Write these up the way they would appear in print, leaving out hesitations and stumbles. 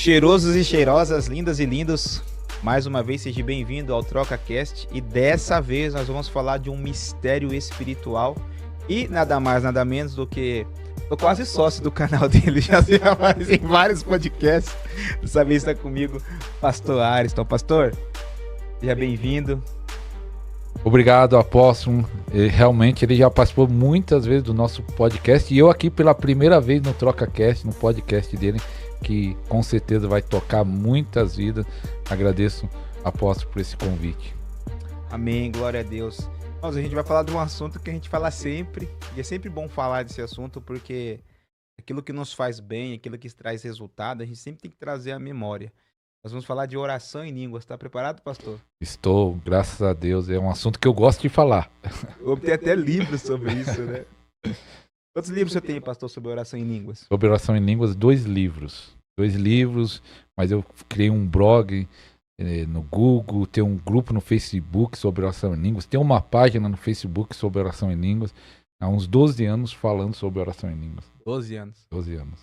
Cheirosos e cheirosas, lindas e lindos, mais uma vez seja bem-vindo ao TrocaCast e dessa vez nós vamos falar de um mistério espiritual e nada mais, nada menos do que... Tô quase sócio do canal dele, já se faz em vários podcasts, dessa vez está comigo Pastor Ariston. Pastor, seja bem-vindo. Obrigado, apóstolo. Realmente ele já participou muitas vezes do nosso podcast e eu aqui pela primeira vez no TrocaCast, no podcast dele, que com certeza vai tocar muitas vidas. Agradeço, apóstolo, por esse convite. Amém, glória a Deus. Nós, a gente vai falar de um assunto que a gente fala sempre, e é sempre bom falar desse assunto, porque aquilo que nos faz bem, aquilo que traz resultado, a gente sempre tem que trazer à memória. Nós vamos falar de oração em línguas. Está preparado, pastor? Estou, graças a Deus. É um assunto que eu gosto de falar. Eu tenho até livros sobre isso, né? Quantos livros você tem, pastor, sobre oração em línguas? Sobre oração em línguas, 2 livros. 2 livros, mas eu criei um blog no Google, tem um grupo no Facebook sobre oração em línguas, tem uma página no Facebook sobre oração em línguas. Há uns 12 anos falando sobre oração em línguas. 12 anos. 12 anos.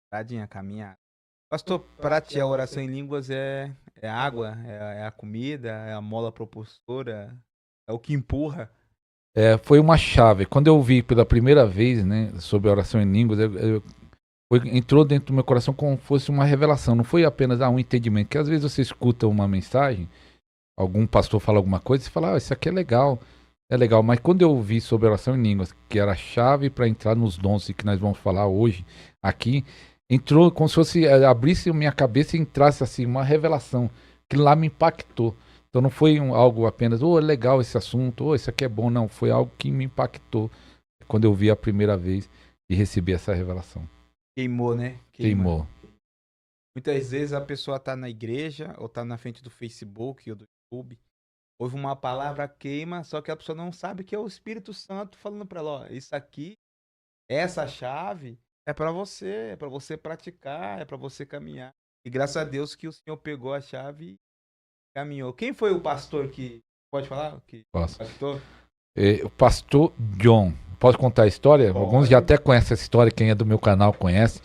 Tadinha, caminhar. Pastor, para ti a oração em línguas é água, é a comida, é a mola propulsora, é o que empurra? Foi uma chave. Quando eu vi pela primeira vez, né, sobre a oração em línguas, entrou dentro do meu coração como fosse uma revelação. Não foi apenas um entendimento. Que às vezes você escuta uma mensagem, algum pastor fala alguma coisa e você fala, isso aqui é legal. É legal. Mas quando eu vi sobre a oração em línguas, que era a chave para entrar nos dons e que nós vamos falar hoje aqui, entrou como se fosse, abrisse minha cabeça e entrasse assim, uma revelação, que lá me impactou. Então não foi algo apenas, é legal esse assunto, isso aqui é bom, não. Foi algo que me impactou quando eu vi a primeira vez e recebi essa revelação. Queimou, né? Queimou. Muitas vezes a pessoa tá na igreja ou tá na frente do Facebook ou do YouTube, ouve uma palavra, queima, só que a pessoa não sabe que é o Espírito Santo falando para ela, ó, isso aqui, essa chave é para você praticar, é para você caminhar. E graças a Deus que o Senhor pegou a chave e caminhou. Quem foi o pastor que... Pode falar? Posso. Pastor? O pastor John. Posso contar a história? Pode. Alguns já até conhecem essa história, quem é do meu canal conhece.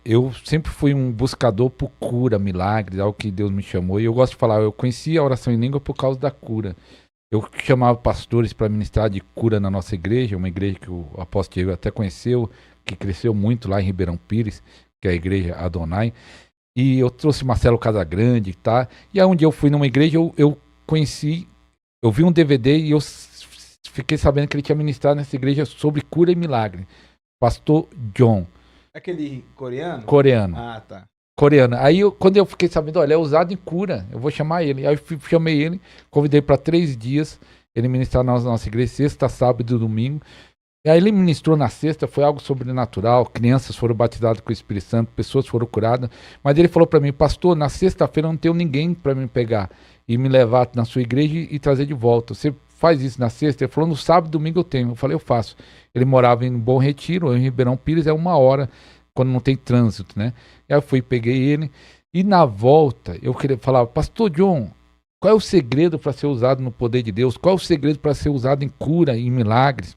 Eu sempre fui um buscador por cura, milagres, algo que Deus me chamou. E eu gosto de falar, eu conheci a oração em língua por causa da cura. Eu chamava pastores para ministrar de cura na nossa igreja, uma igreja que o apóstolo Diego até conheceu, que cresceu muito lá em Ribeirão Pires, que é a igreja Adonai. E eu trouxe Marcelo Casagrande, tá? E aí um dia eu fui numa igreja, eu conheci, eu vi um DVD e eu fiquei sabendo que ele tinha ministrado nessa igreja sobre cura e milagre. Pastor John. Aquele coreano? Coreano. Ah, tá. Coreano. Aí quando eu fiquei sabendo, olha, é usado em cura, eu vou chamar ele. Aí eu chamei ele, convidei para 3 dias, ele ministrar na nossa igreja, sexta, sábado e domingo. E aí ele ministrou na sexta, foi algo sobrenatural, crianças foram batizadas com o Espírito Santo, pessoas foram curadas, mas ele falou para mim, pastor, na sexta-feira eu não tenho ninguém para me pegar e me levar na sua igreja e trazer de volta. Você faz isso na sexta? Ele falou, no sábado e domingo eu tenho. Eu falei, eu faço. Ele morava em Bom Retiro, em Ribeirão Pires, é 1 hora, quando não tem trânsito, né? E aí eu fui, peguei ele, e na volta eu queria falar, pastor John, qual é o segredo para ser usado no poder de Deus? Qual é o segredo para ser usado em cura, em milagres?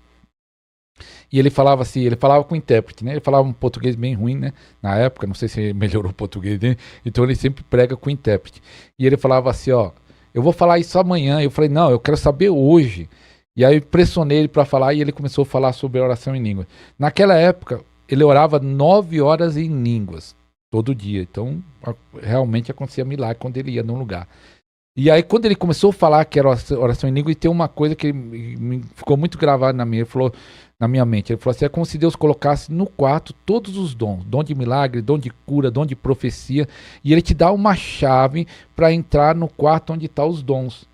E ele falava assim, ele falava com intérprete, né? Ele falava um português bem ruim, né? Na época, não sei se ele melhorou o português dele, então ele sempre prega com intérprete. E ele falava assim, ó, eu vou falar isso amanhã. Eu falei, não, eu quero saber hoje. E aí eu pressionei ele para falar e ele começou a falar sobre a oração em línguas. Naquela época, ele orava 9 horas em línguas, todo dia. Então, realmente acontecia milagre quando ele ia num lugar. E aí, quando ele começou a falar que era oração em língua, e tem uma coisa que ficou muito gravada na minha mente. Ele falou assim, é como se Deus colocasse no quarto todos os dons. Dom de milagre, dom de cura, dom de profecia. E ele te dá uma chave para entrar no quarto onde estão os dons.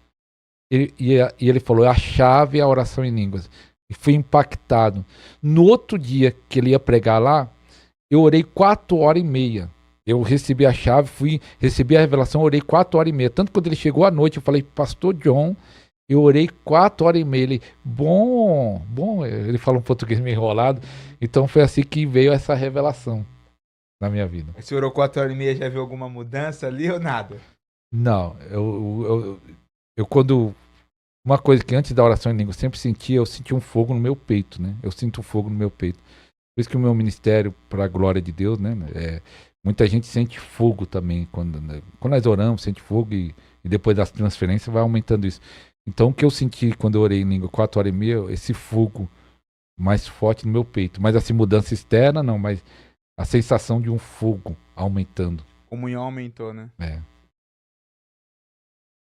E ele falou, a chave é a oração em línguas. E fui impactado. No outro dia que ele ia pregar lá, eu orei 4h30. Eu recebi a chave, recebi a revelação, orei 4h30. Tanto que quando ele chegou à noite, eu falei, pastor John, eu orei 4h30. Ele, bom, ele fala um português meio enrolado. Então foi assim que veio essa revelação na minha vida. Você orou 4h30, já viu alguma mudança ali ou nada? Não, eu quando... Uma coisa que antes da oração em língua eu sempre sentia, eu sentia um fogo no meu peito, né? Eu sinto um fogo no meu peito. Por isso que o meu ministério, para a glória de Deus, né? Muita gente sente fogo também. Quando nós oramos, sente fogo e depois das transferências vai aumentando isso. Então o que eu senti quando eu orei em língua 4 horas e meia, esse fogo mais forte no meu peito. Mas assim, mudança externa, não, mas a sensação de um fogo aumentando. Comunhão aumentou, né? É.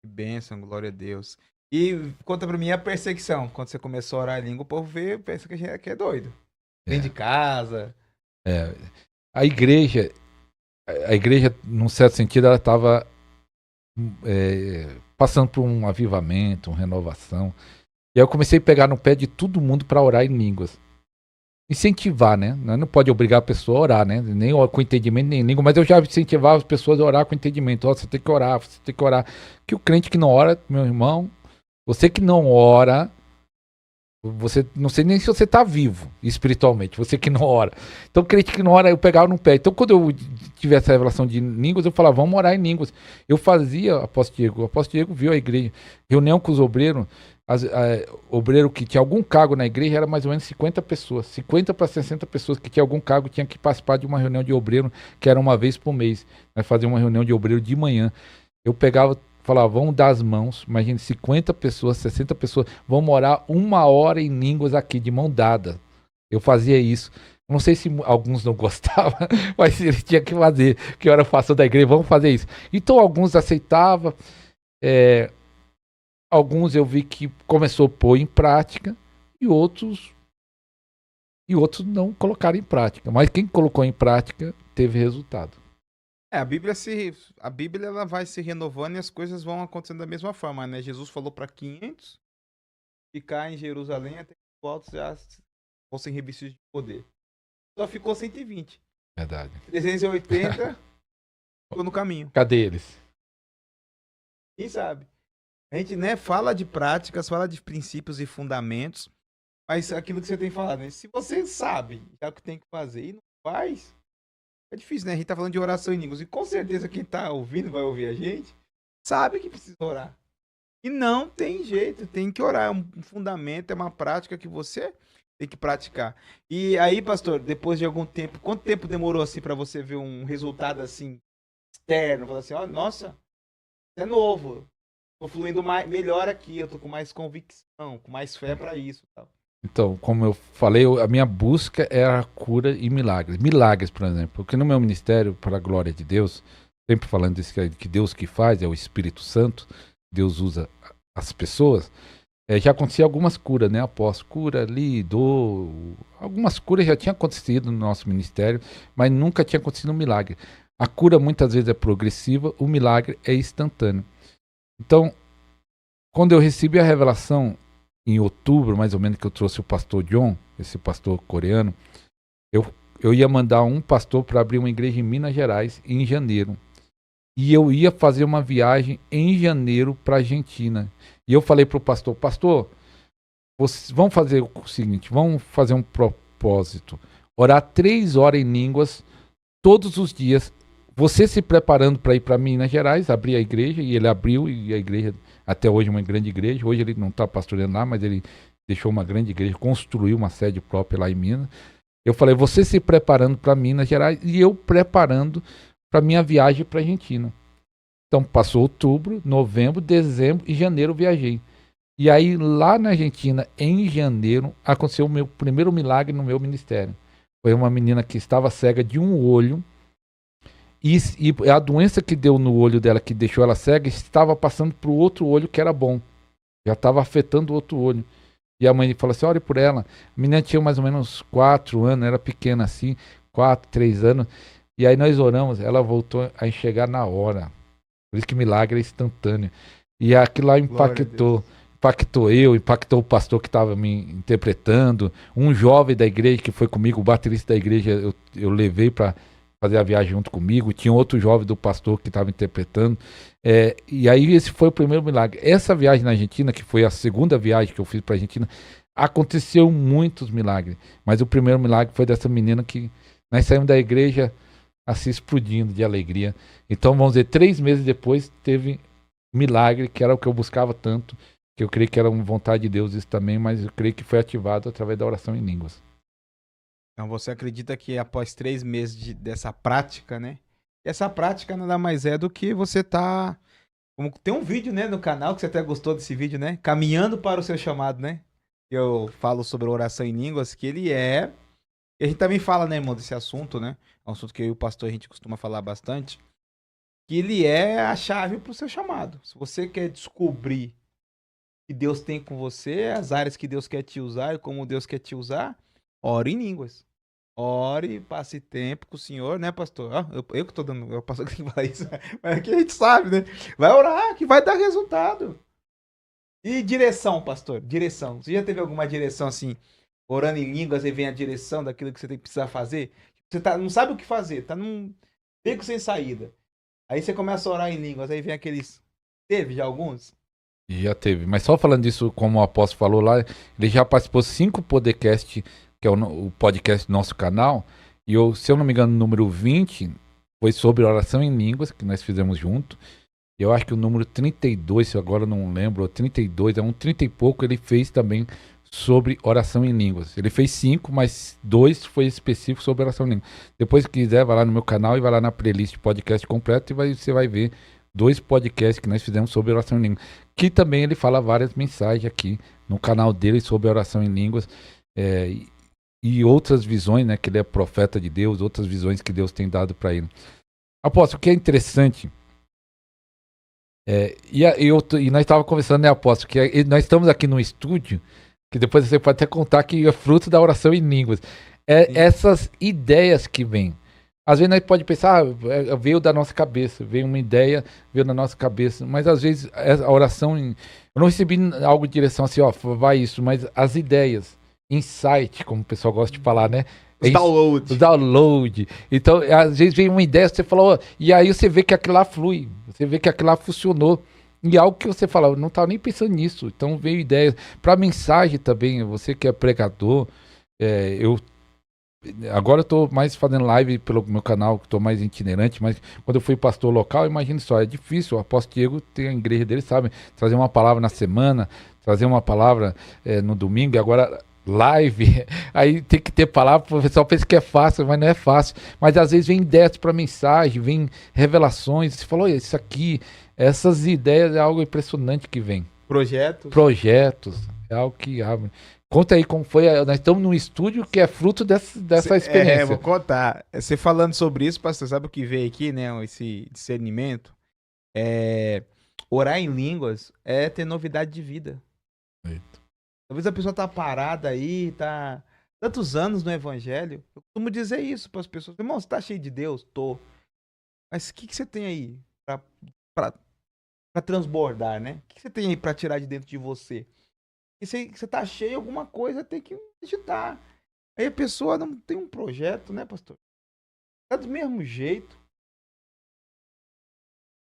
Que bênção, glória a Deus. E conta pra mim a perseguição. Quando você começou a orar em língua, o povo vê, pensa que a gente é doido. Vem de casa. É. A igreja, num certo sentido, ela estava passando por um avivamento, uma renovação. E aí eu comecei a pegar no pé de todo mundo para orar em línguas. Incentivar, né? Não pode obrigar a pessoa a orar, né? Nem com entendimento, nem língua, mas eu já incentivava as pessoas a orar com entendimento. Você tem que orar, você tem que orar. Que o crente que não ora, meu irmão, você que não ora, você não sei nem se você está vivo espiritualmente, você que não ora. Então, crente que não ora, eu pegava no pé. Então, quando eu tive essa revelação de línguas, eu falava, vamos orar em línguas. Eu fazia, o apóstolo Diego viu a igreja, reunião com os obreiros, obreiro que tinha algum cargo na igreja era mais ou menos 50 pessoas, 50 para 60 pessoas que tinha algum cargo tinha que participar de uma reunião de obreiro que era uma vez por mês. Nós fazíamos uma reunião de obreiro de manhã. Eu pegava, falava, vamos dar as mãos, imagine 50 pessoas, 60 pessoas, vamos orar 1 hora em línguas aqui, de mão dada. Eu fazia isso. Não sei se alguns não gostavam, mas ele tinha que fazer, que hora eu faço da igreja, vamos fazer isso. Então alguns aceitavam, alguns eu vi que começou a pôr em prática e outros não colocaram em prática. Mas quem colocou em prática teve resultado. A Bíblia ela vai se renovando e as coisas vão acontecendo da mesma forma, né? Jesus falou para 500 ficar em Jerusalém até que os altos já fossem revestidos de poder. Só ficou 120. Verdade. 380 ficou no caminho. Cadê eles? Quem sabe? A gente, né, fala de práticas, fala de princípios e fundamentos, mas aquilo que você tem falado, né? Se você sabe já o que tem que fazer e não faz, é difícil, né? A gente tá falando de oração em línguas e com certeza quem tá ouvindo, vai ouvir a gente, sabe que precisa orar. E não tem jeito, tem que orar. É um fundamento, é uma prática que você tem que praticar. E aí, pastor, depois de algum tempo, quanto tempo demorou assim para você ver um resultado assim externo? Falar assim, ó, nossa, é novo. Tô fluindo melhor aqui, eu tô com mais convicção, com mais fé para isso, tal. Então, como eu falei, a minha busca é a cura e milagres. Milagres, por exemplo. Porque no meu ministério, para a glória de Deus, sempre falando isso, que Deus que faz, é o Espírito Santo, Deus usa as pessoas. Já acontecia algumas curas, né? Após cura ali, dor. Algumas curas já tinham acontecido no nosso ministério, mas nunca tinha acontecido um milagre. A cura muitas vezes é progressiva, o milagre é instantâneo. Então, quando eu recebi a revelação, em outubro, mais ou menos, que eu trouxe o pastor John, esse pastor coreano, eu ia mandar um pastor para abrir uma igreja em Minas Gerais em janeiro. E eu ia fazer uma viagem em janeiro para a Argentina. E eu falei para o pastor, vamos fazer o seguinte, vamos fazer um propósito. Orar 3 horas em línguas todos os dias. Você se preparando para ir para Minas Gerais, abrir a igreja, e ele abriu, e a igreja, até hoje, é uma grande igreja. Hoje ele não está pastoreando lá, mas ele deixou uma grande igreja, construiu uma sede própria lá em Minas. Eu falei, você se preparando para Minas Gerais e eu preparando para minha viagem para a Argentina. Então passou outubro, novembro, dezembro e janeiro eu viajei. E aí lá na Argentina, em janeiro, aconteceu o meu primeiro milagre no meu ministério. Foi uma menina que estava cega de um olho. E a doença que deu no olho dela, que deixou ela cega, estava passando para o outro olho que era bom. Já estava afetando o outro olho. E a mãe falou assim, ore por ela. A menina tinha mais ou menos 4 anos, era pequena assim, 4, 3 anos. E aí nós oramos, ela voltou a enxergar na hora. Por isso que milagre é instantâneo. E aquilo lá impactou impactou o pastor que estava me interpretando. Um jovem da igreja que foi comigo, o baterista da igreja, eu levei para fazer a viagem junto comigo. Tinha outro jovem do pastor que estava interpretando. E aí esse foi o primeiro milagre. Essa viagem na Argentina, que foi a segunda viagem que eu fiz para a Argentina, aconteceu muitos milagres. Mas o primeiro milagre foi dessa menina que nós saímos da igreja assim explodindo de alegria. Então, vamos dizer, 3 meses depois teve milagre, que era o que eu buscava tanto, que eu creio que era uma vontade de Deus isso também, mas eu creio que foi ativado através da oração em línguas. Então você acredita que após 3 meses dessa prática, né? Essa prática nada mais é do que você tá. Tem um vídeo, né, no canal, que você até gostou desse vídeo, né? Caminhando para o seu chamado, né? Eu falo sobre a oração em línguas, que ele é. E a gente também fala, né, irmão, desse assunto, né? É um assunto que eu e o pastor a gente costuma falar bastante. Que ele é a chave para o seu chamado. Se você quer descobrir o que Deus tem com você, as áreas que Deus quer te usar e como Deus quer te usar, ore em línguas. Ore, passe tempo com o Senhor, né, pastor? Ah, eu que tô dando, eu pastor que tem que falar isso, mas aqui a gente sabe, né? Vai orar, que vai dar resultado. E direção, pastor? Direção. Você já teve alguma direção assim, orando em línguas e vem a direção daquilo que você tem que precisar fazer? Você não sabe o que fazer, tá num beco sem saída. Aí você começa a orar em línguas, aí vem aqueles. Teve já alguns? E já teve. Mas só falando disso, como o apóstolo falou lá, ele já participou 5 podcasts, que é o podcast do nosso canal. E eu, se eu não me engano, o número 20 foi sobre oração em línguas, que nós fizemos junto. E eu acho que o número 32, se eu agora não lembro, 32, é um 30 e pouco, ele fez também sobre oração em línguas. Ele fez 5, mas 2 foi específico sobre oração em línguas. Depois, se quiser, vai lá no meu canal e vai lá na playlist podcast completo e você vai ver 2 podcasts que nós fizemos sobre oração em línguas. Que também ele fala várias mensagens aqui no canal dele sobre oração em línguas. E outras visões, né? Que ele é profeta de Deus, outras visões que Deus tem dado para ele. Apóstolo, o que é interessante e nós estávamos conversando, né, Apóstolo, que nós estamos aqui no estúdio, que depois você pode até contar que é fruto da oração em línguas. Essas ideias que vêm. Às vezes nós pode pensar, veio da nossa cabeça, veio uma ideia, veio da nossa cabeça, mas às vezes a oração, eu não recebi algo de direção assim, ó, vai isso, mas as ideias, insight, como o pessoal gosta de falar, né? Os download. Então, às vezes vem uma ideia, você fala, e aí você vê que aquilo lá flui, você vê que aquilo lá funcionou. E algo que você fala, eu não estava nem pensando nisso. Então veio ideias. Para mensagem também, você que é pregador, agora eu estou mais fazendo live pelo meu canal, que estou mais itinerante, mas quando eu fui pastor local, imagine só, é difícil. O apóstolo Diego tem a igreja dele, sabe? Trazer uma palavra na semana, trazer uma palavra no domingo, e agora live, aí tem que ter palavra, o pessoal pensa que é fácil, mas não é fácil. Mas às vezes vem ideias para mensagem, vem revelações. Você falou, isso aqui, essas ideias é algo impressionante que vem. Projetos, é algo que abre. Conta aí como foi. Nós estamos num estúdio que é fruto dessa experiência. Vou contar. Você falando sobre isso, pastor, sabe o que veio aqui, né? Esse discernimento. Orar em línguas é ter novidade de vida. Eita. Talvez a pessoa tá parada aí, tá tantos anos no evangelho. Eu costumo dizer isso para as pessoas. Irmão, você tá cheio de Deus? Tô. Mas o que você tem aí pra transbordar, né? O que você tem aí pra tirar de dentro de você? E você tá cheio de alguma coisa, tem que meditar. Aí a pessoa não tem um projeto, né, pastor? Tá do mesmo jeito.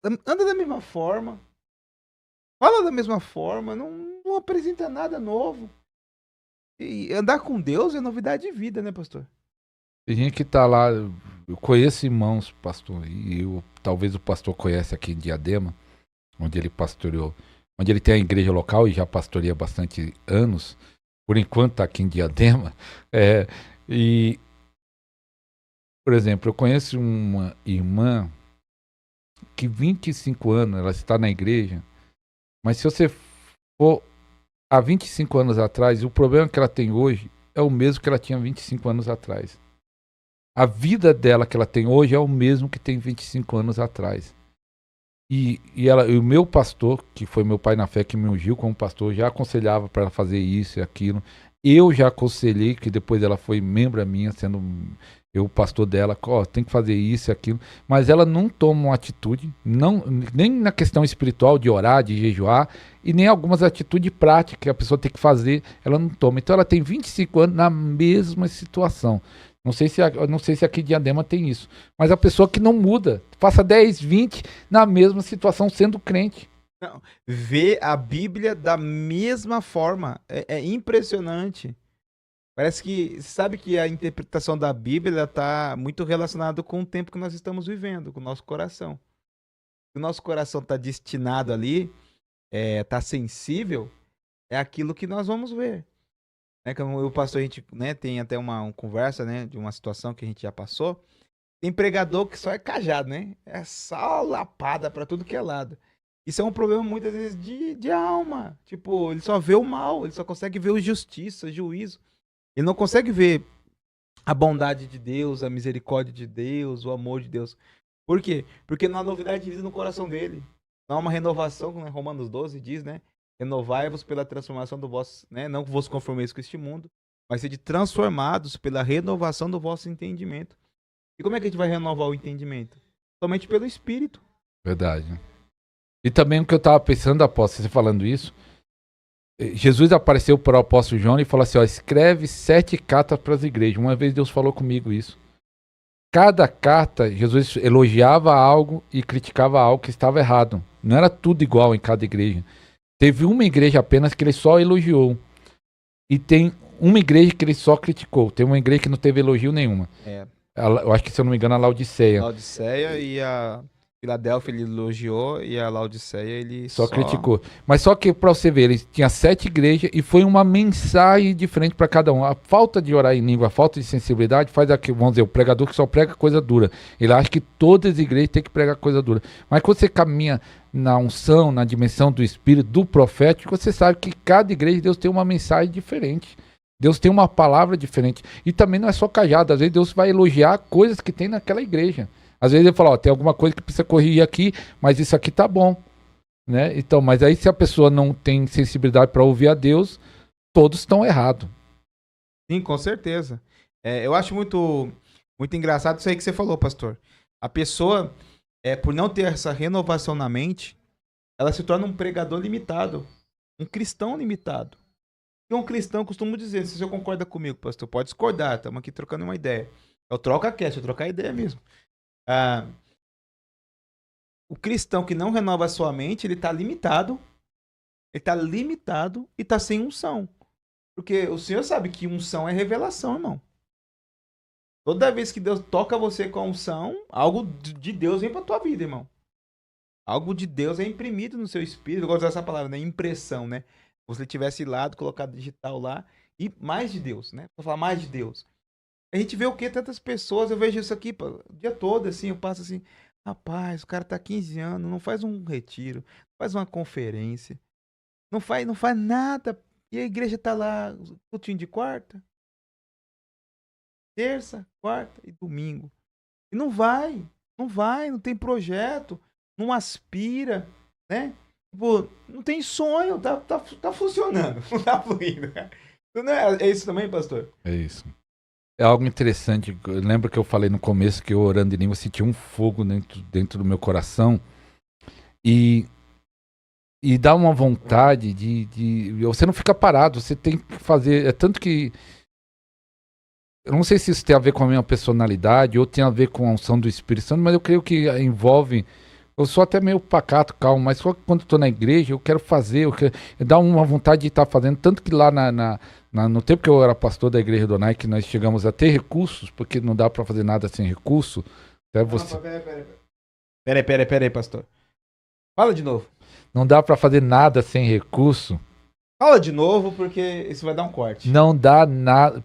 Anda da mesma forma. Fala da mesma forma. Não apresenta nada novo. E andar com Deus é novidade de vida, né, pastor? Tem gente que tá lá, eu conheço irmãos, pastor, e talvez o pastor conhece aqui em Diadema, onde ele pastoreou, onde ele tem a igreja local e já pastoreia bastante anos, por enquanto tá aqui em Diadema, e, por exemplo, eu conheço uma irmã que 25 anos, ela está na igreja, mas se você for há 25 anos atrás, o problema que ela tem hoje é o mesmo que ela tinha 25 anos atrás. A vida dela que ela tem hoje é o mesmo que tem 25 anos atrás. E o meu pastor, que foi meu pai na fé, que me ungiu como pastor, já aconselhava para ela fazer isso e aquilo. Eu já aconselhei, que depois ela foi membro minha, sendo eu o pastor dela, tem que fazer isso e aquilo. Mas ela não toma uma atitude, nem na questão espiritual de orar, de jejuar, e nem algumas atitudes práticas que a pessoa tem que fazer, ela não toma. Então ela tem 25 anos na mesma situação. Não sei se aqui em Diadema tem isso. Mas a pessoa que não muda, passa 10, 20 na mesma situação sendo crente. Não, vê a Bíblia da mesma forma. É impressionante. Parece que, sabe que a interpretação da Bíblia está muito relacionada com o tempo que nós estamos vivendo, com o nosso coração. Se o nosso coração está destinado ali, está sensível, é aquilo que nós vamos ver. né? Como eu, pastor, a gente, né, tem até uma conversa, né, de uma situação que a gente já passou. Tem pregador que só é cajado, né? É só lapada pra tudo que é lado. Isso é um problema muitas vezes de alma. Tipo, ele só vê o mal, ele só consegue ver o justiça, juízo. Ele não consegue ver a bondade de Deus, a misericórdia de Deus, o amor de Deus. Por quê? Porque não há novidade de vida no coração dele. Não há uma renovação, né? Romanos 12 diz, né? Renovai-vos pela transformação do vosso, né? Não vos conformeis com este mundo, mas sede transformados pela renovação do vosso entendimento. E como é que a gente vai renovar o entendimento? Somente pelo Espírito. Verdade. E também o que eu estava pensando, apóstolo, você falando isso, Jesus apareceu para o apóstolo João e falou assim, ó, escreve 7 cartas para as igrejas. Uma vez Deus falou comigo isso. Cada carta, Jesus elogiava algo e criticava algo que estava errado. Não era tudo igual em cada igreja. Teve uma igreja apenas que ele só elogiou. E tem uma igreja que ele só criticou. Tem uma igreja que não teve elogio nenhuma. Eu acho que, se eu não me engano, a Laodiceia. Laodiceia e a Filadélfia ele elogiou e a Laodiceia ele só criticou. Mas só que, pra você ver, ele tinha 7 igrejas e foi uma mensagem diferente para cada um. A falta de orar em língua, a falta de sensibilidade faz aqui, vamos dizer, o pregador que só prega coisa dura. Ele acha que todas as igrejas têm que pregar coisa dura. Mas quando você caminha na unção, na dimensão do espírito, do profético, você sabe que cada igreja, Deus tem uma mensagem diferente. Deus tem uma palavra diferente. E também não é só cajado. Às vezes Deus vai elogiar coisas que tem naquela igreja. Às vezes ele fala, ó, tem alguma coisa que precisa corrigir aqui, mas isso aqui tá bom, né? Então, mas aí se a pessoa não tem sensibilidade para ouvir a Deus, todos estão errados. Sim, com certeza. Eu acho muito engraçado isso aí que você falou, pastor. A pessoa, por não ter essa renovação na mente, ela se torna um pregador limitado, um cristão limitado. E um cristão, eu costumo dizer, se você concorda comigo, pastor, pode discordar, estamos aqui trocando uma ideia. Eu troco a cast, eu troco a ideia mesmo. O cristão que não renova a sua mente, ele está limitado e está sem unção. Porque o Senhor sabe que unção é revelação, irmão. Toda vez que Deus toca você com a unção, algo de Deus vem para tua vida, irmão. Algo de Deus é imprimido no seu espírito. Eu gosto de usar essa palavra, né? Impressão, né? Se você tivesse lado, colocado digital lá, e mais de Deus, né? Pra falar mais de Deus. A gente vê o que? Tantas pessoas, eu vejo isso aqui o dia todo, assim, eu passo assim, rapaz, o cara tá 15 anos, não faz um retiro, não faz uma conferência, não faz nada, e a igreja tá lá, cultinho de quarta, terça, quarta e domingo. E não vai, não tem projeto, não aspira, né? Tipo, não tem sonho, tá funcionando, não tá fluindo. Não é isso também, pastor? É isso. É algo interessante. Eu lembro que eu falei no começo que eu orando em língua senti um fogo dentro do meu coração e dá uma vontade de você não fica parado, você tem que fazer. É tanto que eu não sei se isso tem a ver com a minha personalidade ou tem a ver com a unção do Espírito Santo, mas eu creio que envolve. Eu sou até meio pacato, calmo, mas só que quando estou na igreja eu quero fazer, dá uma vontade de estar fazendo. Tanto que lá no tempo que eu era pastor da igreja do Nike, nós chegamos a ter recursos, porque não dá para fazer nada sem recurso. Até você... Peraí, pastor. Fala de novo. Não dá para fazer nada sem recurso. Fala de novo, porque isso vai dar um corte. Não dá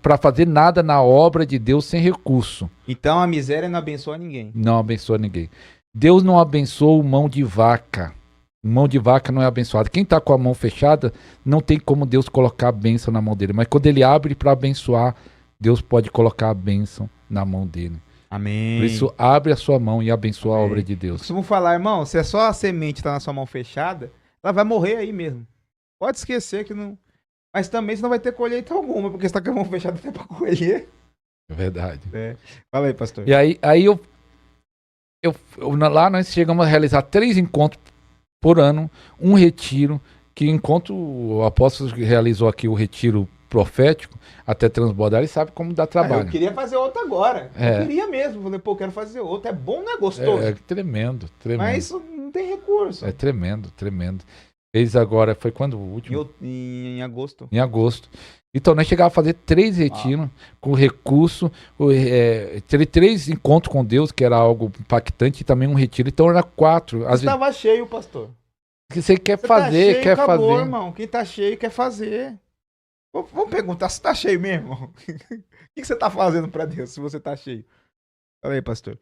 para fazer nada na obra de Deus sem recurso. Então a miséria não abençoa ninguém. Não abençoa ninguém. Deus não abençoa mão de vaca. Mão de vaca não é abençoada. Quem está com a mão fechada, não tem como Deus colocar a bênção na mão dele. Mas quando ele abre para abençoar, Deus pode colocar a bênção na mão dele. Amém. Por isso, abre a sua mão e abençoa a obra de Deus. Eu costumo falar, irmão, se é só a semente tá na sua mão fechada, ela vai morrer aí mesmo. Pode esquecer que não... Mas também você não vai ter colheita alguma, porque você tá com a mão fechada até para colher. É verdade. Fala aí, pastor. E aí lá nós chegamos a realizar 3 encontros por ano, um retiro, que enquanto o apóstolo realizou aqui o retiro profético, até transbordar, ele sabe como dá trabalho. Eu queria fazer outro agora. Eu queria mesmo. Falei, pô, eu quero fazer outro. É bom, não é gostoso? É tremendo. Mas não tem recurso. É tremendo. Fez agora, foi quando o último? Em agosto. Em agosto. Então, nós chegávamos a fazer 3 retiros com recurso, 3 encontros com Deus, que era algo impactante, e também um retiro. Então, era 4. Estava cheio, pastor. Que você quer fazer, tá cheio, acabou, irmão. Quem tá cheio quer fazer. Vamos perguntar se tá cheio mesmo. O que você tá fazendo pra Deus se você tá cheio? Fala aí, pastor.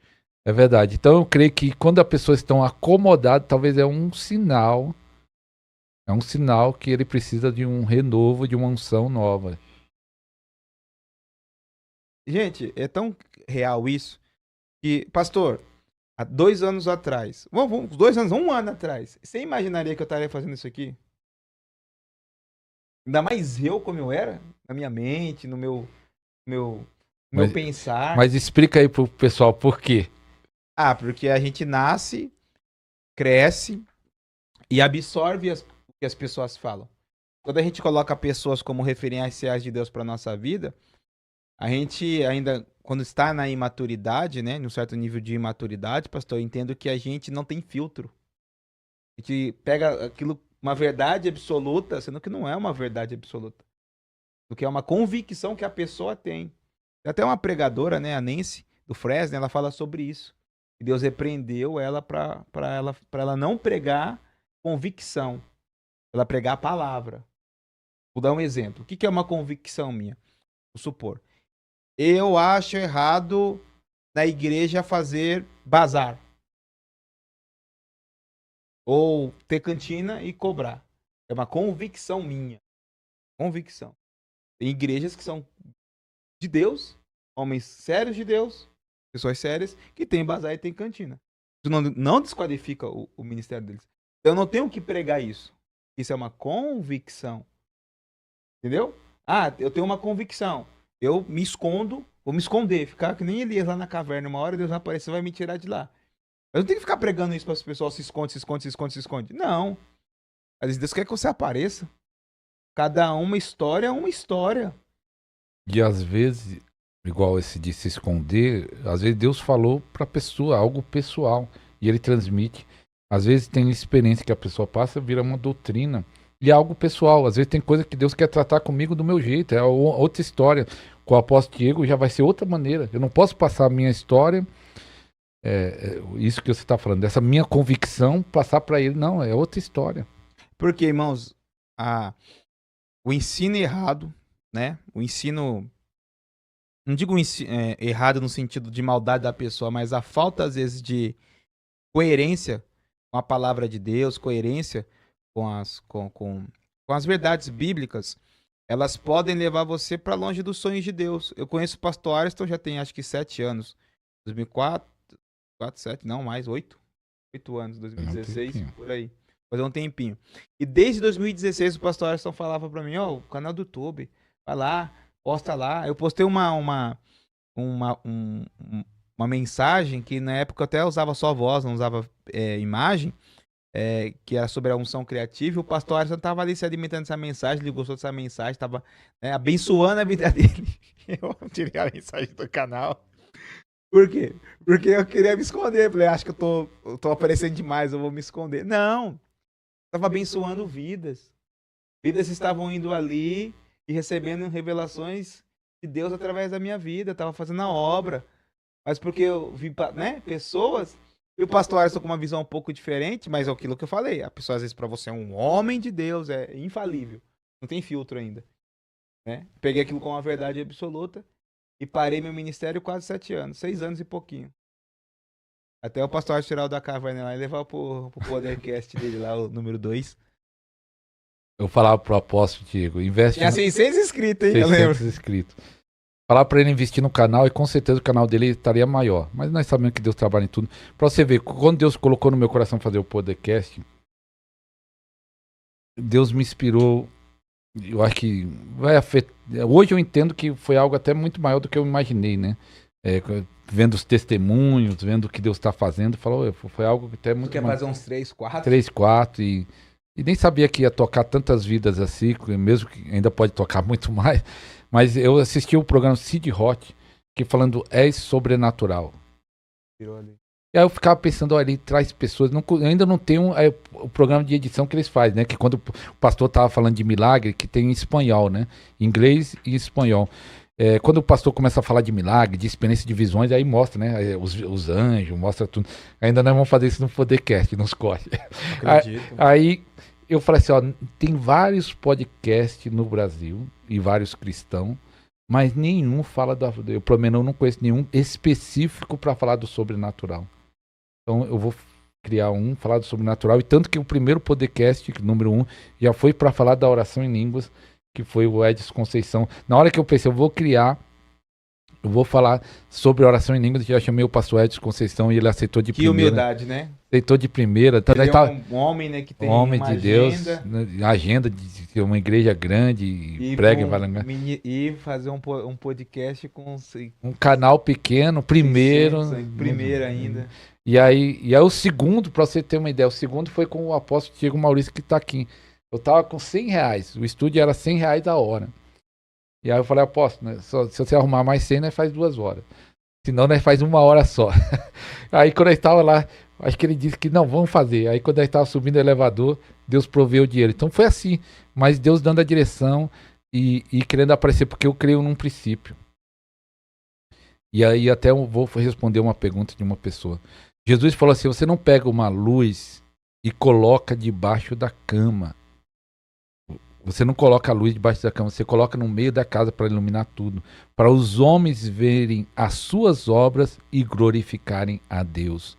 É verdade. Então eu creio que quando as pessoas estão acomodadas, talvez é um sinal que ele precisa de um renovo, de uma unção nova. Gente, é tão real isso que, pastor, há 2 anos atrás, 2 anos, 1 ano atrás, você imaginaria que eu estaria fazendo isso aqui? Ainda mais eu como eu era, na minha mente, meu, no meu Mas, pensar. mas explica aí pro pessoal por quê. Ah, porque a gente nasce, cresce e absorve o que as pessoas falam. Quando a gente coloca pessoas como referenciais de Deus para nossa vida, a gente ainda, quando está na imaturidade, né, num certo nível de imaturidade, pastor, eu entendo que a gente não tem filtro. A gente pega aquilo, uma verdade absoluta, sendo que não é uma verdade absoluta. Do que é uma convicção que a pessoa tem. Tem até uma pregadora, né, a Nancy, do Fresno, ela fala sobre isso. E Deus repreendeu ela para ela não pregar convicção, ela pregar a palavra. Vou dar um exemplo. O que é uma convicção minha? Vou supor. Eu acho errado na igreja fazer bazar. Ou ter cantina e cobrar. É uma convicção minha. Convicção. Tem igrejas que são de Deus, homens sérios de Deus, pessoas sérias, que tem bazar e tem cantina. Isso não desqualifica o ministério deles. Eu não tenho que pregar isso. Isso é uma convicção. Entendeu? Ah, eu tenho uma convicção. Eu me escondo, vou me esconder, ficar que nem Elias lá na caverna. Uma hora Deus vai aparecer e vai me tirar de lá. Eu não tenho que ficar pregando isso para as pessoas, se esconde, se esconde, se esconde, se esconde. Não. Às vezes Deus quer que você apareça. Cada uma história é uma história. E às vezes, igual esse de se esconder, às vezes Deus falou para a pessoa algo pessoal e ele transmite. Às vezes tem experiência que a pessoa passa, vira uma doutrina. E é algo pessoal. Às vezes tem coisa que Deus quer tratar comigo do meu jeito. É outra história. Com o apóstolo Diego já vai ser outra maneira. Eu não posso passar a minha história, isso que você está falando, dessa minha convicção, passar para ele. Não, é outra história. Porque, irmãos, o ensino errado, né? O ensino. Não digo errado no sentido de maldade da pessoa, mas a falta, às vezes, de coerência com a palavra de Deus, coerência com as verdades bíblicas, elas podem levar você para longe dos sonhos de Deus. Eu conheço o pastor Ariston, já tem acho que 7 anos. 2004, 4, 7, não, mais 8. 8 anos, 2016, por aí. Fazer um tempinho. E desde 2016 o pastor Ariston falava para mim, o canal do YouTube, vai lá, posta lá. Eu postei uma mensagem que na época eu até usava só voz, não usava imagem, que era sobre a unção criativa, e o pastor Alisson estava ali se alimentando dessa mensagem, ele gostou dessa mensagem, estava abençoando a vida dele. Eu tirei a mensagem do canal. Por quê? Porque eu queria me esconder. Falei, acho que eu tô aparecendo demais, eu vou me esconder. Não. Estava abençoando vidas. Vidas estavam indo ali e recebendo revelações de Deus através da minha vida. Eu estava fazendo a obra. Mas porque eu vi, pessoas. E o pastor Alisson com uma visão um pouco diferente, mas é aquilo que eu falei. A pessoa, às vezes, para você é um homem de Deus, é infalível. Não tem filtro ainda. Né? Peguei aquilo com uma verdade absoluta e parei meu ministério quase 7 anos. 6 anos e pouquinho. Até o pastor Alisson tirar o da caverna lá e levar pro podcast dele lá, o número 2. Eu falava pro apóstolo Diego, investe... Tinha 600 inscritos, hein? 600 eu lembro. inscritos. Falar para ele investir no canal e com certeza o canal dele estaria maior. Mas nós sabemos que Deus trabalha em tudo. Para você ver, quando Deus colocou no meu coração fazer o podcast, Deus me inspirou. Eu acho que vai afetar. Hoje eu entendo que foi algo até muito maior do que eu imaginei, né? Vendo os testemunhos, vendo o que Deus está fazendo, falou, foi algo que até muito. Tu quer fazer uns 3, 4? 3, 4 e nem sabia que ia tocar tantas vidas assim, mesmo que ainda pode tocar muito mais. Mas eu assisti o programa Cid Hot, que falando sobrenatural. E aí eu ficava pensando, olha, ele traz pessoas, ainda não tem o programa de edição que eles fazem, né? Que quando o pastor estava falando de milagre, que tem em espanhol, né? Inglês e espanhol. Quando o pastor começa a falar de milagre, de experiência de visões, aí mostra, né? Os anjos, mostra tudo. Ainda nós vamos fazer isso no podcast, nos cortes. Acredito. Aí eu falei assim, ó, tem vários podcasts no Brasil e vários cristãos, mas nenhum fala eu pelo menos eu não conheço nenhum específico para falar do sobrenatural. Então eu vou criar falar do sobrenatural, e tanto que o primeiro podcast, número 1, já foi para falar da oração em línguas, que foi o Edson Conceição. Na hora que eu pensei, eu vou falar sobre oração em línguas, já chamei o pastor Edson Conceição e ele aceitou de primeira. Que humildade, né? Aceitou de primeira. Ele é um homem, né, que tem homem uma de Deus, agenda. Né, agenda de ter uma igreja grande e prega e fazer um podcast com um canal pequeno, primeiro ainda. E aí o segundo, para você ter uma ideia, o segundo foi com o apóstolo Diego Maurício, que tá aqui. Eu tava com R$100, o estúdio era R$100 a hora. E aí eu falei, apóstolo, né, se você arrumar mais 100, nós faz 2 horas. Senão nós faz 1 hora só. Aí quando eu estava lá, acho que ele disse que não, vamos fazer. Aí quando eu estava subindo o elevador, Deus proveu o dinheiro. Então foi assim, mas Deus dando a direção e querendo aparecer, porque eu creio num princípio. E aí até eu vou responder uma pergunta de uma pessoa. Jesus falou assim, você não pega uma luz e coloca debaixo da cama. Você não coloca a luz debaixo da cama, você coloca no meio da casa para iluminar tudo, para os homens verem as suas obras e glorificarem a Deus.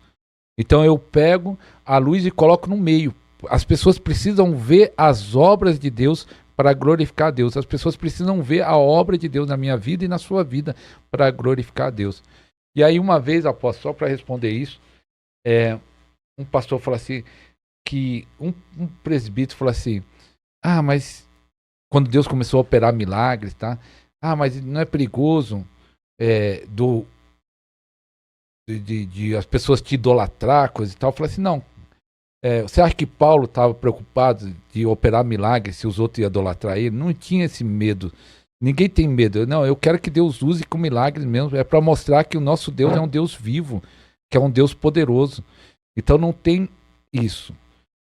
Então eu pego a luz e coloco no meio. As pessoas precisam ver as obras de Deus para glorificar a Deus. As pessoas precisam ver a obra de Deus na minha vida e na sua vida para glorificar a Deus. E aí uma vez, apóstolo, só para responder isso, um pastor falou assim, que um presbítero falou assim, mas quando Deus começou a operar milagres, tá? Mas não é perigoso de as pessoas te idolatrar, coisa e tal. Eu falei assim, não. Você acha que Paulo estava preocupado de operar milagres se os outros iam idolatrar ele? Não tinha esse medo. Ninguém tem medo. Não, eu quero que Deus use com milagres mesmo. É para mostrar que o nosso Deus é um Deus vivo, que é um Deus poderoso. Então não tem isso.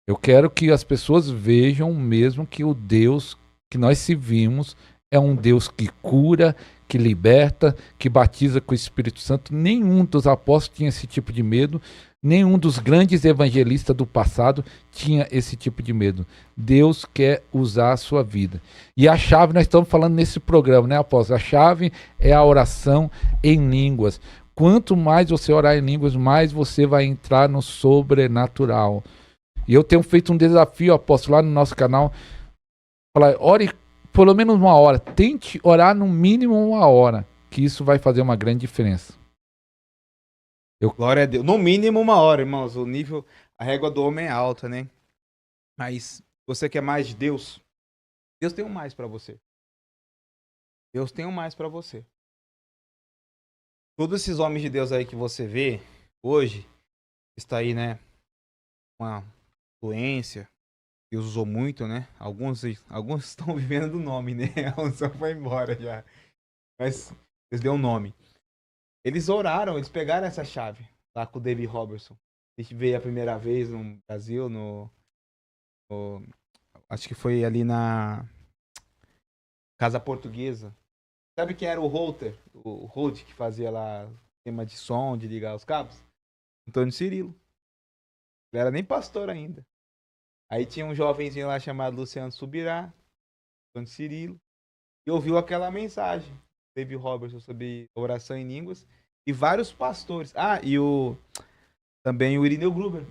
Eu quero que as pessoas vejam mesmo que o Deus que nós servimos é um Deus que cura, que liberta, que batiza com o Espírito Santo. Nenhum dos apóstolos tinha esse tipo de medo, nenhum dos grandes evangelistas do passado tinha esse tipo de medo. Deus quer usar a sua vida. E a chave, nós estamos falando nesse programa, né, apóstolo? A chave é a oração em línguas. Quanto mais você orar em línguas, mais você vai entrar no sobrenatural. E eu tenho feito um desafio, apóstolo, lá no nosso canal. Falar, ore pelo menos 1 hora. Tente orar no mínimo 1 hora. Que isso vai fazer uma grande diferença. Glória a Deus. No mínimo 1 hora, irmãos. O nível, a régua do homem é alta, né? Mas você quer mais de Deus? Deus tem um mais pra você. Deus tem um mais pra você. Todos esses homens de Deus aí que você vê hoje, está aí, né? Uma influência. Deus usou muito, né? Alguns estão vivendo do nome, né? A unção foi embora já. Mas Deus deu um nome. Eles oraram, eles pegaram essa chave lá com o David Robertson. A gente veio a primeira vez no Brasil, acho que foi ali na Casa Portuguesa. Sabe quem era o Holter? O Holt que fazia lá tema de som, de ligar os cabos? Antônio Cirilo. Ele era nem pastor ainda. Aí tinha um jovenzinho lá chamado Luciano Subirá, Antônio Cirilo, e ouviu aquela mensagem, David Robertson, sobre oração em línguas, e vários pastores. E também o Irineu Gruber.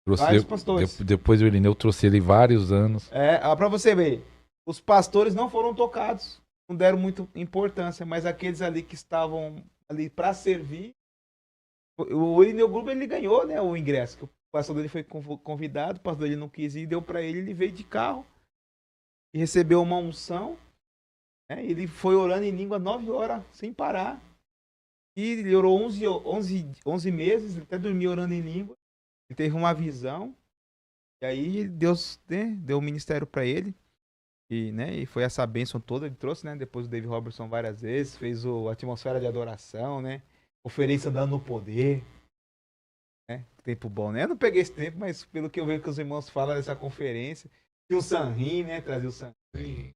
Vários pastores. Depois o Irineu trouxe ele vários anos. Pra você ver, os pastores não foram tocados, não deram muita importância, mas aqueles ali que estavam ali para servir, o Irineu Gruber, ele ganhou, né, o ingresso, que o pastor dele foi convidado, o pastor dele não quis ir, deu para ele veio de carro e recebeu uma unção, né? Ele foi orando em língua 9 horas sem parar, e ele orou 11 meses, ele até dormiu orando em língua. Ele teve uma visão, e aí Deus, né, deu um ministério para ele, e foi essa bênção toda. Ele trouxe, né, depois o David Robertson várias vezes, fez a atmosfera de adoração, né, conferência dando no poder. Tempo bom, né? Eu não peguei esse tempo, mas pelo que eu vejo que os irmãos falam dessa conferência, tinha o Sanrim, né? Trazia o Sanrim.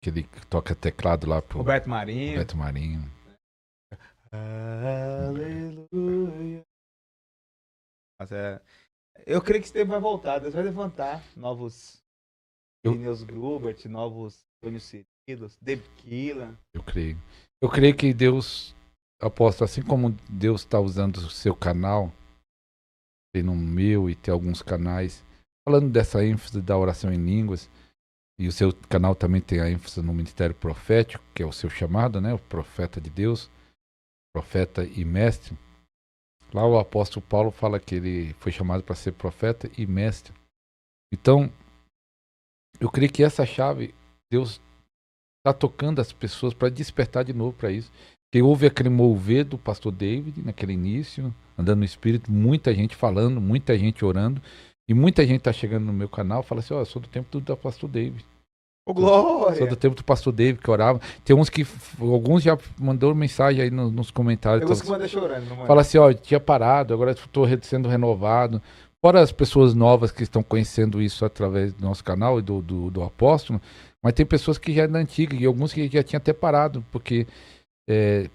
Aquele que toca teclado lá pro Roberto Marinho. Roberto Marinho. Aleluia. Eu creio que esse tempo vai voltar. Deus vai levantar novos Eu, Ineus Grubert, novos Antônio Cirilos, David Keelan. eu creio. Eu creio que Deus, apóstolo, assim como Deus está usando o seu canal, tem no meu e tem alguns canais, falando dessa ênfase da oração em línguas, e o seu canal também tem a ênfase no ministério profético, que é o seu chamado, né? O profeta de Deus, profeta e mestre. Lá o apóstolo Paulo fala que ele foi chamado para ser profeta e mestre. Então, eu creio que essa chave, Deus está tocando as pessoas para despertar de novo para isso. Que houve aquele mover do pastor David naquele início, andando no Espírito, muita gente falando, muita gente orando, e muita gente está chegando no meu canal e fala assim, ó, eu sou do tempo do pastor David. Ô, Sou do glória! tempo do pastor David que orava. Tem uns que, alguns já mandou mensagem aí nos comentários. Eu gosto que manda chorando, não Fala manda? assim, ó, eu tinha parado, agora estou sendo renovado. Fora as pessoas novas que estão conhecendo isso através do nosso canal e do apóstolo, mas tem pessoas que já é da antiga e alguns que já tinham até parado, porque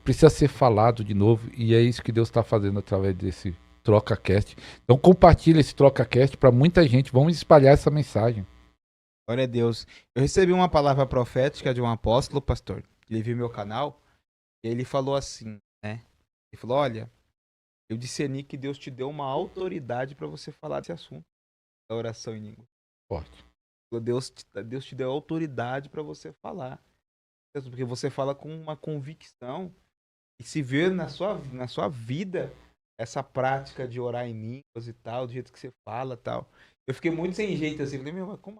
precisa ser falado de novo e é isso que Deus está fazendo através desse TrocaCast. Então compartilha esse TrocaCast para muita gente, vamos espalhar essa mensagem. Glória a Deus. Eu recebi uma palavra profética de um apóstolo, pastor. Ele viu meu canal e ele falou assim, né? Ele falou, olha, eu discerni que Deus te deu uma autoridade para você falar desse assunto, da oração em língua. Forte. Deus te deu autoridade para você falar. Porque você fala com uma convicção e se vê na sua vida essa prática de orar em línguas e tal, do jeito que você fala e tal. Eu fiquei muito sem jeito assim. Falei, meu, mas como,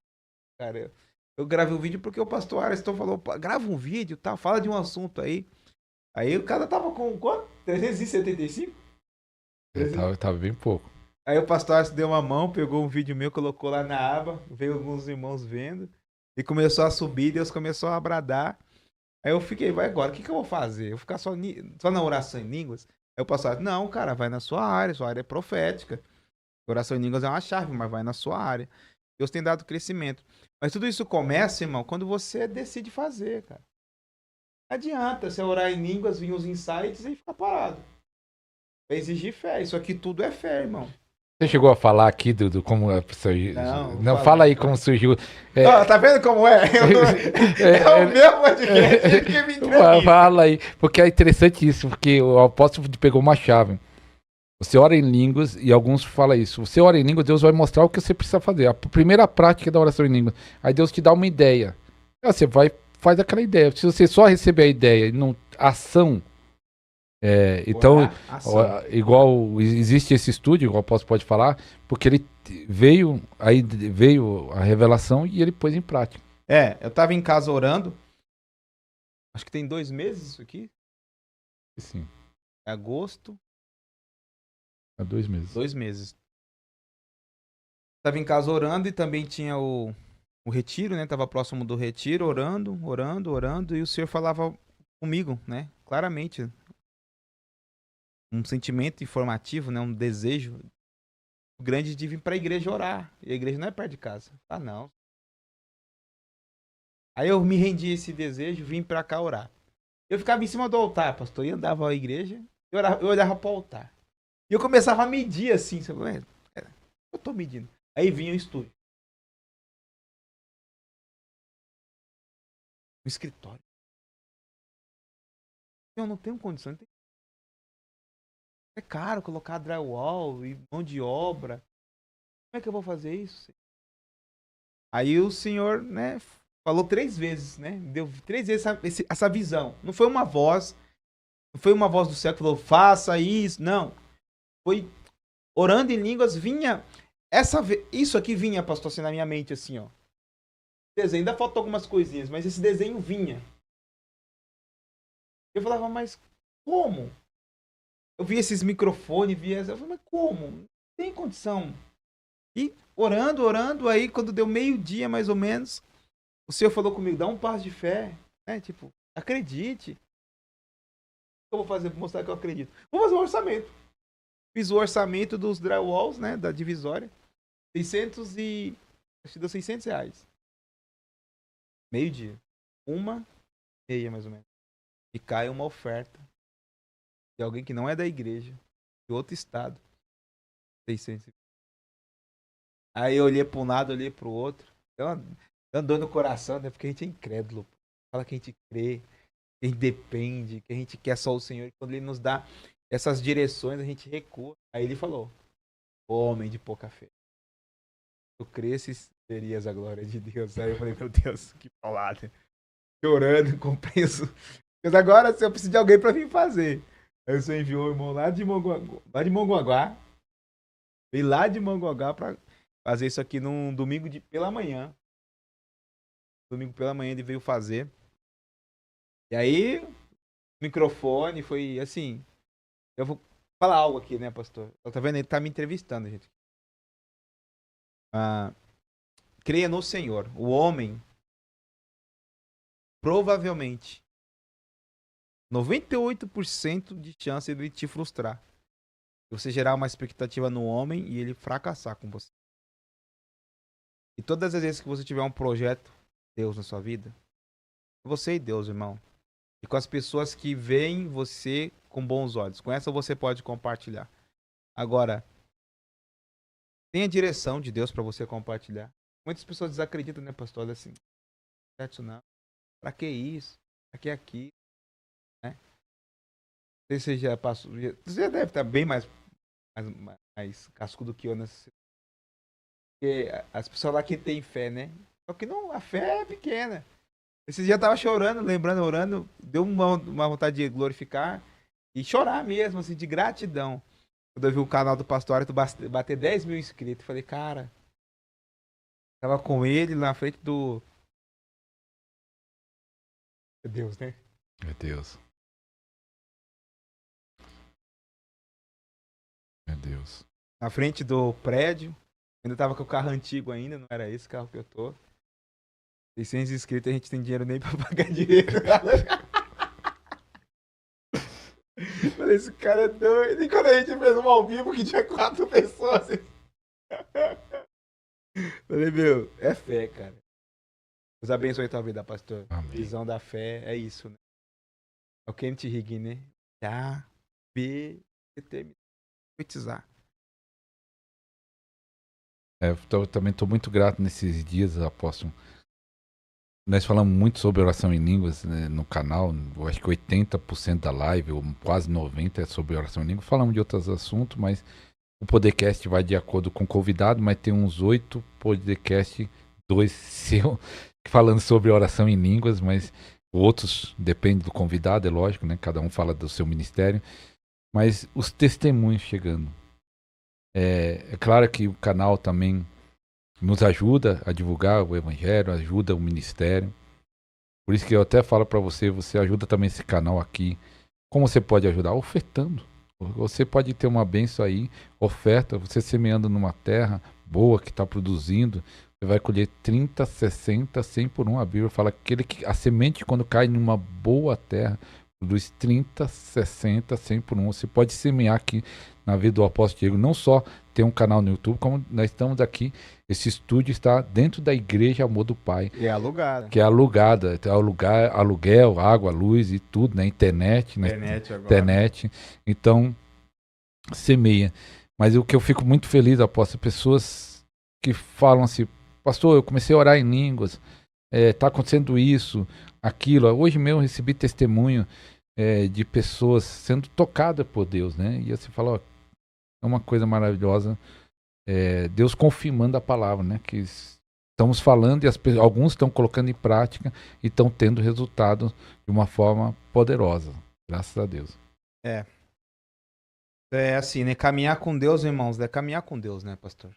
cara? Eu gravei um vídeo porque o pastor Ariston falou, grava um vídeo e tal, fala de um assunto aí. Aí o cara tava com quanto? 375? Tava bem pouco. Aí o pastor Ariston deu uma mão, pegou um vídeo meu, colocou lá na aba, veio alguns irmãos vendo e começou a subir, Deus começou a bradar. Aí eu fiquei, vai agora, o que, que eu vou fazer? Eu vou ficar só na oração em línguas? Aí o pastor, não, cara, vai na sua área é profética. Oração em línguas é uma chave, mas vai na sua área. Deus tem dado crescimento. Mas tudo isso começa, irmão, quando você decide fazer, cara. Não adianta você orar em línguas, vir os insights e ficar parado. Vai exigir fé. Isso aqui tudo é fé, irmão. Você chegou a falar aqui do como surgiu. Não, fala aí como surgiu. Ó, tá vendo como é? É o meu podcast que me entrevista. Fala aí, porque é interessante isso, porque o apóstolo pegou uma chave. Você ora em línguas, e alguns falam isso. Você ora em línguas, Deus vai mostrar o que você precisa fazer. A primeira prática da oração em línguas. Aí Deus te dá uma ideia. Aí você vai, faz aquela ideia. Se você só receber a ideia e não ação. Então, igual existe esse estúdio, igual o apóstolo pode falar, porque ele veio a revelação e ele pôs em prática. Eu tava em casa orando. Acho que tem 2 meses isso aqui. Sim. É agosto. Há 2 meses. 2 meses. Tava em casa orando e também tinha o retiro, né? Tava próximo do retiro, orando. E o Senhor falava comigo, né? Claramente. Um sentimento informativo, né? Um desejo grande de vir pra igreja orar. E a igreja não é perto de casa. Ah, não. Aí eu me rendi a esse desejo, vim pra cá orar. Eu ficava em cima do altar, pastor. E andava à igreja, eu olhava pro altar. E eu começava a medir assim. Eu tô medindo. Aí vinha o estúdio. O escritório. Eu não tenho condição. É caro colocar drywall e mão de obra. Como é que eu vou fazer isso? Aí o senhor, né, falou 3 vezes, né? Deu 3 vezes essa visão. Não foi uma voz. Não foi uma voz do céu que falou, faça isso. Não. Foi orando em línguas, vinha. Isso aqui vinha, pastor, assim, na minha mente, assim, ó. Desenho, ainda faltam algumas coisinhas, mas esse desenho vinha. Eu falava, mas como? Eu via esses microfones, eu falei, mas como? Não tem condição. E orando, aí quando deu meio-dia, mais ou menos, o Senhor falou comigo, dá um passo de fé, né? Tipo, acredite. O que eu vou fazer para mostrar que eu acredito? Vou fazer um orçamento. Fiz o orçamento dos drywalls, né? Da divisória. 600 e... Acho que deu R$600. Meio-dia. 1h30, mais ou menos. E cai uma oferta de alguém que não é da igreja, de outro estado. 600. Aí eu olhei pra um lado, olhei pro outro. Deu uma dor no coração, né? Porque a gente é incrédulo. Fala que a gente crê, que a gente depende, que a gente quer só o Senhor. E quando Ele nos dá essas direções, a gente recua. Aí Ele falou, homem de pouca fé. Tu cresces, terias a glória de Deus. Aí eu falei, meu Deus, que palavra. Chorando, compreensão. Mas agora eu preciso de alguém pra vir fazer. Aí o Senhor enviou o irmão lá de Mongaguá. Veio lá de Mongaguá pra fazer isso aqui num domingo pela manhã. Domingo pela manhã ele veio fazer. E aí, o microfone foi assim. Eu vou falar algo aqui, né, pastor? Tá vendo? Ele tá me entrevistando, gente. Ah, creia no Senhor. O homem, provavelmente, 98% de chance de ele te frustrar. Você gerar uma expectativa no homem e ele fracassar com você. E todas as vezes que você tiver um projeto, Deus na sua vida, é você e Deus, irmão. E com as pessoas que veem você com bons olhos. Com essa você pode compartilhar. Agora, tem a direção de Deus pra você compartilhar. Muitas pessoas desacreditam, né, pastor? Olha assim, não é isso não. Pra que isso? Pra que aquilo? Né? Não sei se você já passou. Você já deve estar bem mais cascudo que eu nessa. Porque as pessoas lá que têm fé, né? Só que não, a fé é pequena. Esse dia eu tava chorando, lembrando, orando, deu uma vontade de glorificar e chorar mesmo, assim, de gratidão. Quando eu vi o canal do Pastor Ayrton bater 10 mil inscritos, falei, cara, tava com ele na frente do. Meu Deus, né? Meu Deus. Meu Deus. Na frente do prédio. Ainda tava com o carro antigo ainda, não era esse carro que eu tô. 600 inscritos, a gente tem dinheiro nem pra pagar direito. Falei, esse cara é doido. E quando a gente fez um ao vivo que tinha 4 pessoas. Falei, meu, é fé, cara. Deus abençoe tua vida, pastor. Amém. Visão da fé é isso, né? É o Kenneth Hagin, né? A, B, determinar. Profetizar. Também estou muito grato nesses dias, apóstolo. Nós falamos muito sobre oração em línguas, né, no canal. Eu acho que 80% da live, ou quase 90% é sobre oração em línguas. Falamos de outros assuntos, mas o podcast vai de acordo com o convidado, mas tem uns 8 podcasts, 2 seu, falando sobre oração em línguas, mas outros depende do convidado, é lógico, né? Cada um fala do seu ministério. Mas os testemunhos chegando. É claro que o canal também nos ajuda a divulgar o evangelho, ajuda o ministério. Por isso que eu até falo para você, você ajuda também esse canal aqui. Como você pode ajudar? Ofertando. Você pode ter uma bênção aí, oferta, você semeando numa terra boa que está produzindo, você vai colher 30, 60, 100 por um. A Bíblia fala que a semente quando cai numa boa terra, produz 30, 60, 100 por um. Você pode semear aqui na vida do apóstolo Diego, não só ter um canal no YouTube, como nós estamos aqui. Esse estúdio está dentro da igreja Amor do Pai. E é alugada. Que é alugada. Tem aluguel, água, luz e tudo, né? Internet. Internet agora. Internet. Então, semeia. Mas o que eu fico muito feliz, apóstolo, pessoas que falam assim, pastor, eu comecei a orar em línguas, tá acontecendo isso, aquilo. Hoje mesmo eu recebi testemunho de pessoas sendo tocadas por Deus, né? E você fala, ó, é uma coisa maravilhosa. Deus confirmando a palavra, né? Que estamos falando e alguns estão colocando em prática e estão tendo resultado de uma forma poderosa. Graças a Deus. É assim, né? Caminhar com Deus, irmãos, é caminhar com Deus, né, pastor?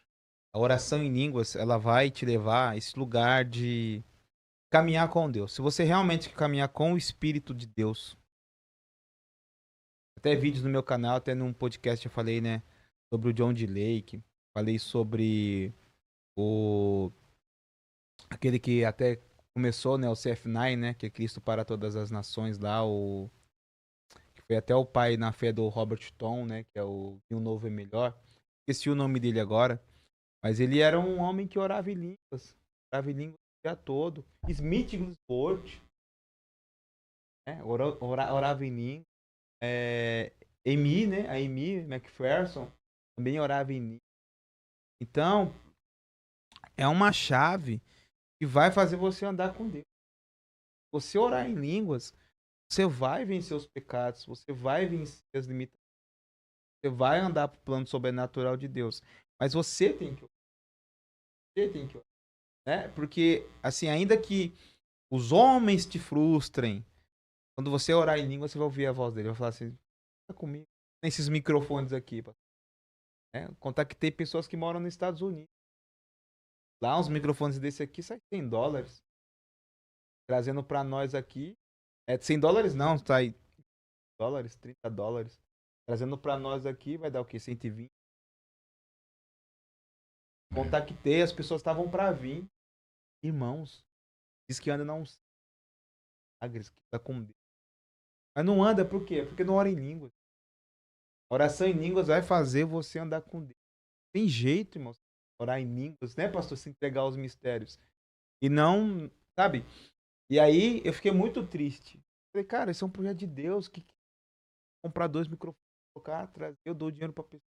A oração em línguas, ela vai te levar a esse lugar de caminhar com Deus. Se você realmente quer caminhar com o Espírito de Deus, até vídeos no meu canal, até num podcast eu falei, né, sobre o John D. Lake, falei sobre aquele que até começou, né, o CF9, né, que é Cristo para Todas as Nações lá, que foi até o pai na fé do Robert Tom, né, que é o Um Novo é Melhor. Esqueci o nome dele agora, mas ele era um homem que orava em línguas o dia todo. Smith Wigglesworth, né, orava em línguas. Amy, né, a Amy McPherson também orava em línguas. Então, É uma chave que vai fazer você andar com Deus. Você orar em línguas, você vai vencer os pecados, você vai vencer as limitações, você vai andar pro plano sobrenatural de Deus. Mas você tem que orar, né? Porque, assim, ainda que os homens te frustrem, quando você orar em língua, você vai ouvir a voz dele, vai falar assim, tá comigo. Nesses microfones aqui, né? Contactei pessoas que moram nos Estados Unidos. Lá, uns microfones desse aqui sai $100. Trazendo pra nós aqui. É $100 não, tá aí. Dólares, $30. Trazendo pra nós aqui, vai dar o quê? 120. Contactei, as pessoas estavam pra vir. Irmãos, diz que anda não milagres, que tá com Deus. Mas não anda por quê? Porque não ora em línguas. Oração em línguas vai fazer você andar com Deus. Tem jeito, irmãos. Orar em línguas, né, pastor? Se entregar aos mistérios. E não, sabe? E aí eu fiquei muito triste. Falei, cara, isso é um projeto de Deus. Que comprar 2 microfones, colocar, trazer, eu dou dinheiro pra pessoa.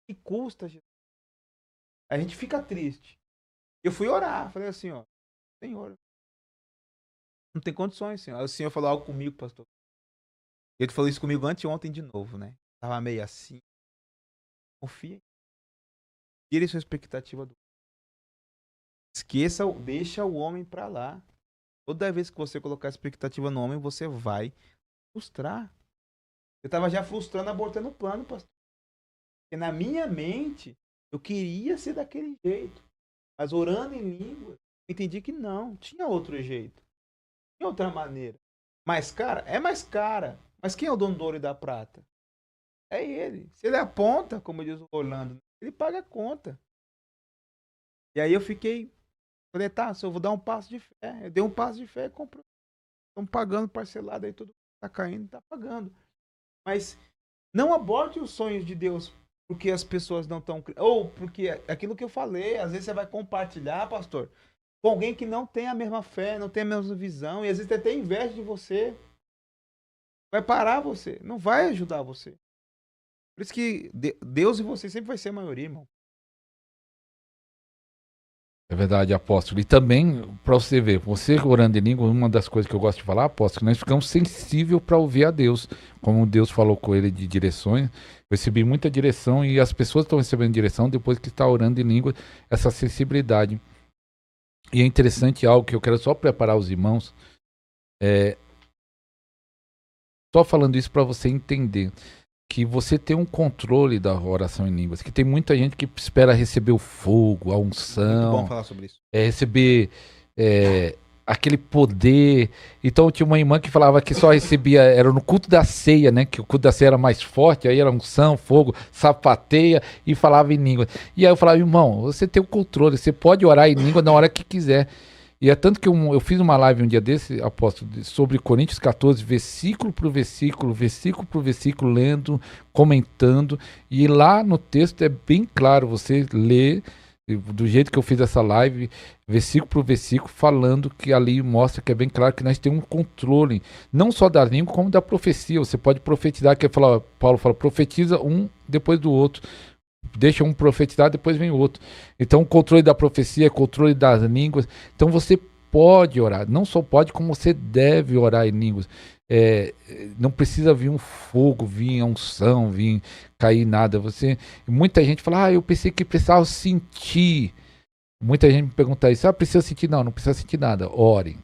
Que custa, gente? A gente fica triste. Eu fui orar. Falei assim, ó. Senhor, não tem condições, senhor. Aí o senhor falou algo comigo, pastor. Ele falou isso comigo anteontem de novo, né? Tava meio assim. Confia. Tire sua expectativa do. Esqueça, deixa o homem pra lá. Toda vez que você colocar expectativa no homem, você vai frustrar. Eu tava já frustrando, abortando o plano, pastor. Porque na minha mente, eu queria ser daquele jeito. Mas orando em língua, entendi que não. Tinha outro jeito. Tinha outra maneira. Mais cara? É mais cara. Mas quem é o dono do ouro e da prata? É ele. Se ele aponta, como diz o Orlando, ele paga a conta. E aí eu fiquei. Falei, tá, se eu vou dar um passo de fé. Eu dei um passo de fé e comprou. Estamos pagando parcelado aí, tudo tá caindo, tá pagando. Mas não aborte os sonhos de Deus porque as pessoas não estão. Ou porque aquilo que eu falei, às vezes você vai compartilhar, pastor, com alguém que não tem a mesma fé, não tem a mesma visão, e às vezes até inveja de você. Vai parar você, não vai ajudar você. Por isso que Deus e você sempre vai ser a maioria, irmão. É verdade, apóstolo. E também, para você ver, você orando em língua, uma das coisas que eu gosto de falar, apóstolo, que nós ficamos sensíveis para ouvir a Deus. Como Deus falou com ele de direções, eu recebi muita direção e as pessoas estão recebendo direção depois que está orando em língua, essa sensibilidade. E é interessante algo que eu quero só preparar os irmãos, só falando isso para você entender. Que você tem um controle da oração em línguas, que tem muita gente que espera receber o fogo, a unção, Muito bom falar sobre isso. Receber aquele poder. Então tinha uma irmã que falava que só recebia, era no culto da ceia, né? Que o culto da ceia era mais forte, aí era unção, fogo, sapateia e falava em língua. E aí eu falava, irmão, você tem o controle, você pode orar em língua na hora que quiser. E é tanto que eu fiz uma live um dia desse, apóstolo, sobre Coríntios 14, versículo por versículo, lendo, comentando. E lá no texto é bem claro, você lê, do jeito que eu fiz essa live, versículo por versículo, falando que ali mostra que é bem claro que nós temos um controle, não só da língua, como da profecia. Você pode profetizar, que Paulo fala, profetiza um depois do outro. Deixa um profetizar, depois vem o outro. Então, o controle da profecia, controle das línguas. Então, você pode orar. Não só pode, como você deve orar em línguas. Não precisa vir um fogo, vir a unção, vir cair nada. Muita gente fala, eu pensei que precisava sentir. Muita gente me pergunta isso. Precisa sentir? Não, não precisa sentir nada. Orem.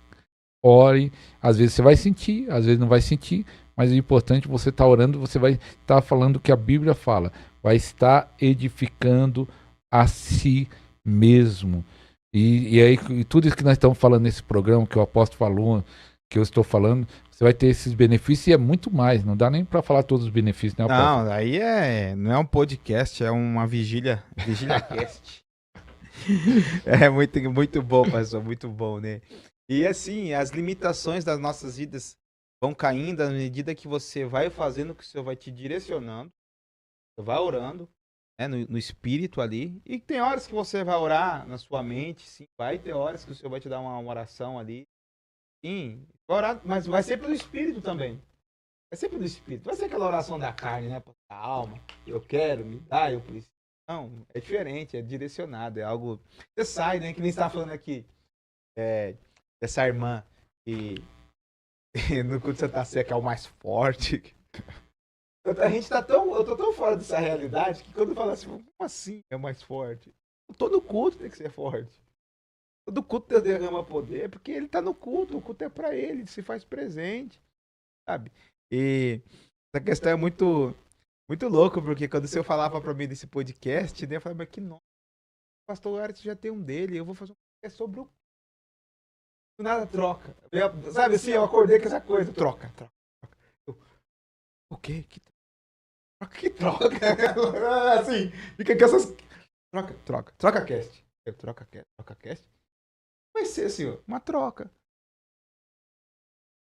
Orem. Às vezes você vai sentir, às vezes não vai sentir. Mas o importante, você está orando, você vai estar falando o que a Bíblia fala. Vai estar edificando a si mesmo. E aí, tudo isso que nós estamos falando nesse programa, que o apóstolo falou, que eu estou falando, você vai ter esses benefícios e é muito mais. Não dá nem para falar todos os benefícios, né, apóstolo? Não, aí não é um podcast, é uma vigília cast. É muito, muito bom, pastor, muito bom, né? E assim, as limitações das nossas vidas vão caindo à medida que você vai fazendo o que o Senhor vai te direcionando, você vai orando, né, no espírito ali. E tem horas que você vai orar na sua mente, sim, vai ter horas que o Senhor vai te dar uma oração ali. Sim, vai orar, mas vai ser pelo espírito também. Vai ser pelo espírito. Vai ser aquela oração da carne, né? Da alma. Eu quero, me dá, eu preciso. Não, é diferente, é direcionado, é algo. Você sai, né? Que nem você tá falando aqui. Dessa irmã que no culto você tá seca é o mais forte. A gente tá tão. Eu tô tão fora dessa realidade que quando fala assim, como assim é o mais forte? Todo culto tem que ser forte. Todo culto Deus derrama poder, porque ele tá no culto, o culto é pra ele, ele se faz presente, sabe? E essa questão é muito, muito louco, porque quando o senhor falava pra mim desse podcast, né, eu falei, mas que nossa, o pastor Ares já tem um dele, eu vou fazer um podcast sobre o. Do nada troca. Sabe assim, eu acordei com essa coisa, troca. Eu, o quê? Que troca? Que troca? Assim, fica com essas. Troca cast. Troca cast. Vai ser assim, ó, uma troca.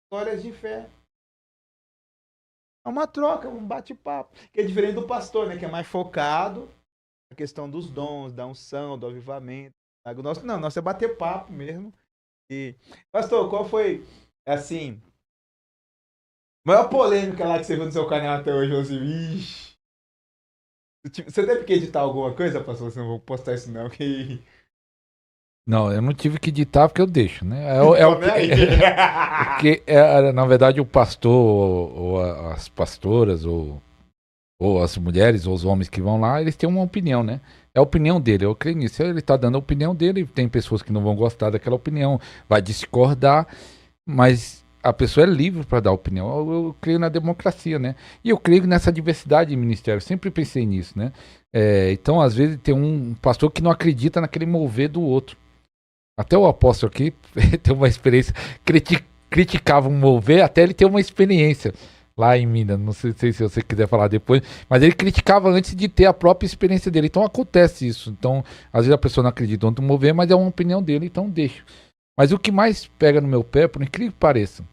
Histórias de fé. É uma troca, um bate-papo. Que é diferente do pastor, né? Que é mais focado na questão dos dons, da unção, do avivamento. O nosso, não, nosso é bater papo mesmo. E, pastor, qual foi, assim, a maior polêmica lá que você viu no seu canal até hoje? Assim, ixi. Você teve que editar alguma coisa, pastor? Você não vou postar isso não, que... Não, eu não tive que editar porque eu deixo, né? Porque, na verdade, o pastor, ou as pastoras, ou as mulheres, ou os homens que vão lá, eles têm uma opinião, né? É a opinião dele, eu creio nisso. Ele está dando a opinião dele, tem pessoas que não vão gostar daquela opinião, vai discordar, mas a pessoa é livre para dar opinião. Eu creio na democracia, né? E eu creio nessa diversidade de ministério, sempre pensei nisso, né? Então, às vezes, tem um pastor que não acredita naquele mover do outro. Até o apóstolo aqui tem uma experiência, criticava um mover, até ele ter uma experiência lá em Minas. Não sei se você quiser falar depois, mas ele criticava antes de ter a própria experiência dele. Então acontece isso. Então, às vezes a pessoa não acredita no mover, mas é uma opinião dele, então deixa. Mas o que mais pega no meu pé, por incrível que pareça,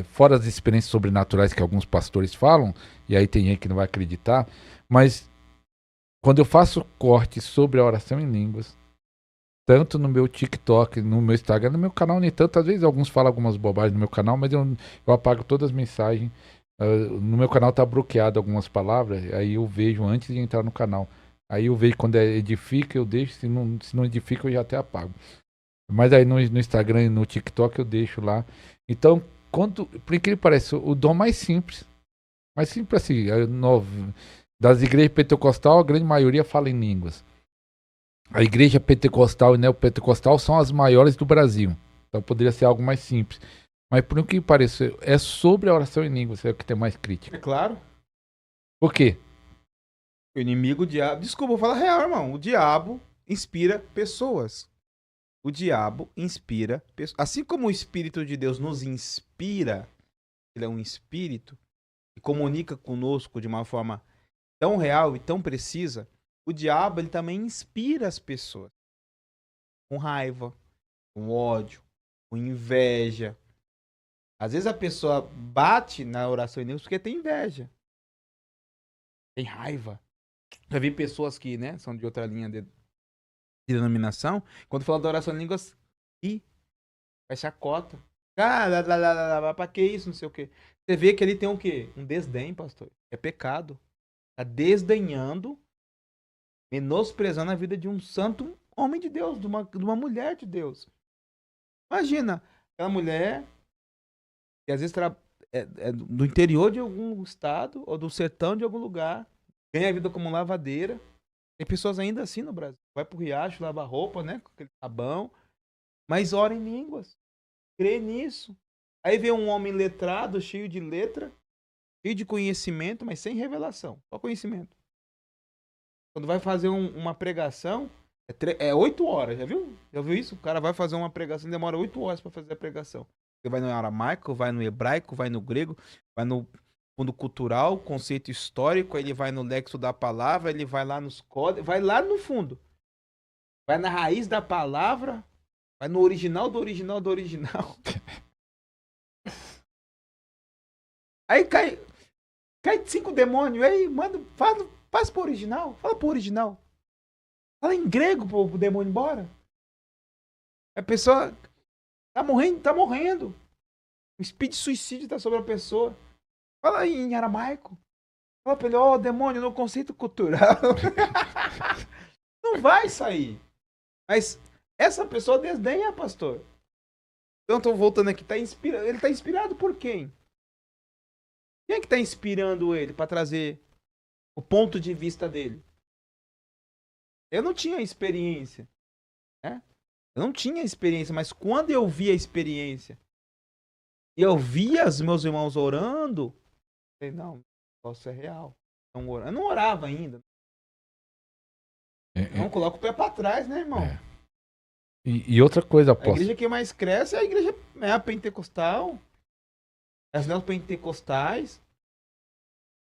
fora as experiências sobrenaturais que alguns pastores falam, e aí tem gente que não vai acreditar, mas quando eu faço corte sobre a oração em línguas, tanto no meu TikTok, no meu Instagram, no meu canal, nem tanto. Às vezes alguns falam algumas bobagens no meu canal, mas eu apago todas as mensagens. No meu canal tá bloqueado algumas palavras, aí eu vejo antes de entrar no canal. Aí eu vejo quando edifica, eu deixo, se não edifica, eu já até apago. Mas aí no Instagram e no TikTok eu deixo lá. Então, por incrível que pareça, o dom mais simples assim, das igrejas pentecostais, a grande maioria fala em línguas. A igreja pentecostal e neopentecostal são as maiores do Brasil. Então poderia ser algo mais simples. Mas por que pareça, é sobre a oração em línguas é o que tem mais crítica. É claro. Por quê? O inimigo, o diabo... Desculpa, vou falar real, irmão. O diabo inspira pessoas. O diabo inspira pessoas. Assim como o Espírito de Deus nos inspira, ele é um espírito, e comunica conosco de uma forma tão real e tão precisa, o diabo ele também inspira as pessoas com raiva, com ódio, com inveja. Às vezes a pessoa bate na oração em línguas porque tem inveja, tem raiva. Já vi pessoas que, né, são de outra linha de denominação, quando falam da oração em línguas, faz chacota. Pra que isso, não sei o quê. Você vê que ele tem o quê? Um desdém, pastor. É pecado. Tá desdenhando, menosprezando a vida de um santo homem de Deus, de uma mulher de Deus. Imagina, aquela mulher que às vezes é do interior de algum estado ou do sertão de algum lugar, ganha a vida como lavadeira. Tem pessoas ainda assim no Brasil. Vai pro riacho, lava roupa, né? Com aquele sabão. Mas ora em línguas. Crê nisso. Aí vem um homem letrado, cheio de letra, cheio de conhecimento, mas sem revelação. Só conhecimento. Quando vai fazer uma pregação, é 8 horas, já viu? Já viu isso? O cara vai fazer uma pregação, demora 8 horas para fazer a pregação. Você vai no aramaico, vai no hebraico, vai no grego, vai no fundo cultural, conceito histórico, ele vai no lexo da palavra, ele vai lá nos códigos, vai lá no fundo. Vai na raiz da palavra, vai no original do original do original. Aí cai 5 demônios, aí manda, faz pro original, fala pro original. Fala em grego pro demônio ir embora. A pessoa tá morrendo, tá morrendo. O espírito de suicídio tá sobre a pessoa. Fala aí em aramaico. Fala pra ele, demônio, no conceito cultural. não vai sair. Mas essa pessoa desdenha, pastor. Então, tô voltando aqui, ele tá inspirado por quem? Quem é que tá inspirando ele para trazer o ponto de vista dele? Eu não tinha experiência, né? Eu não tinha experiência, mas quando eu vi a experiência e eu via os meus irmãos orando, eu falei, não, isso é real. Eu não orava ainda. Não, coloca o pé pra trás, né, irmão? E outra coisa, A apóstolo. igreja que mais cresce é a igreja a pentecostal. As neopentecostais.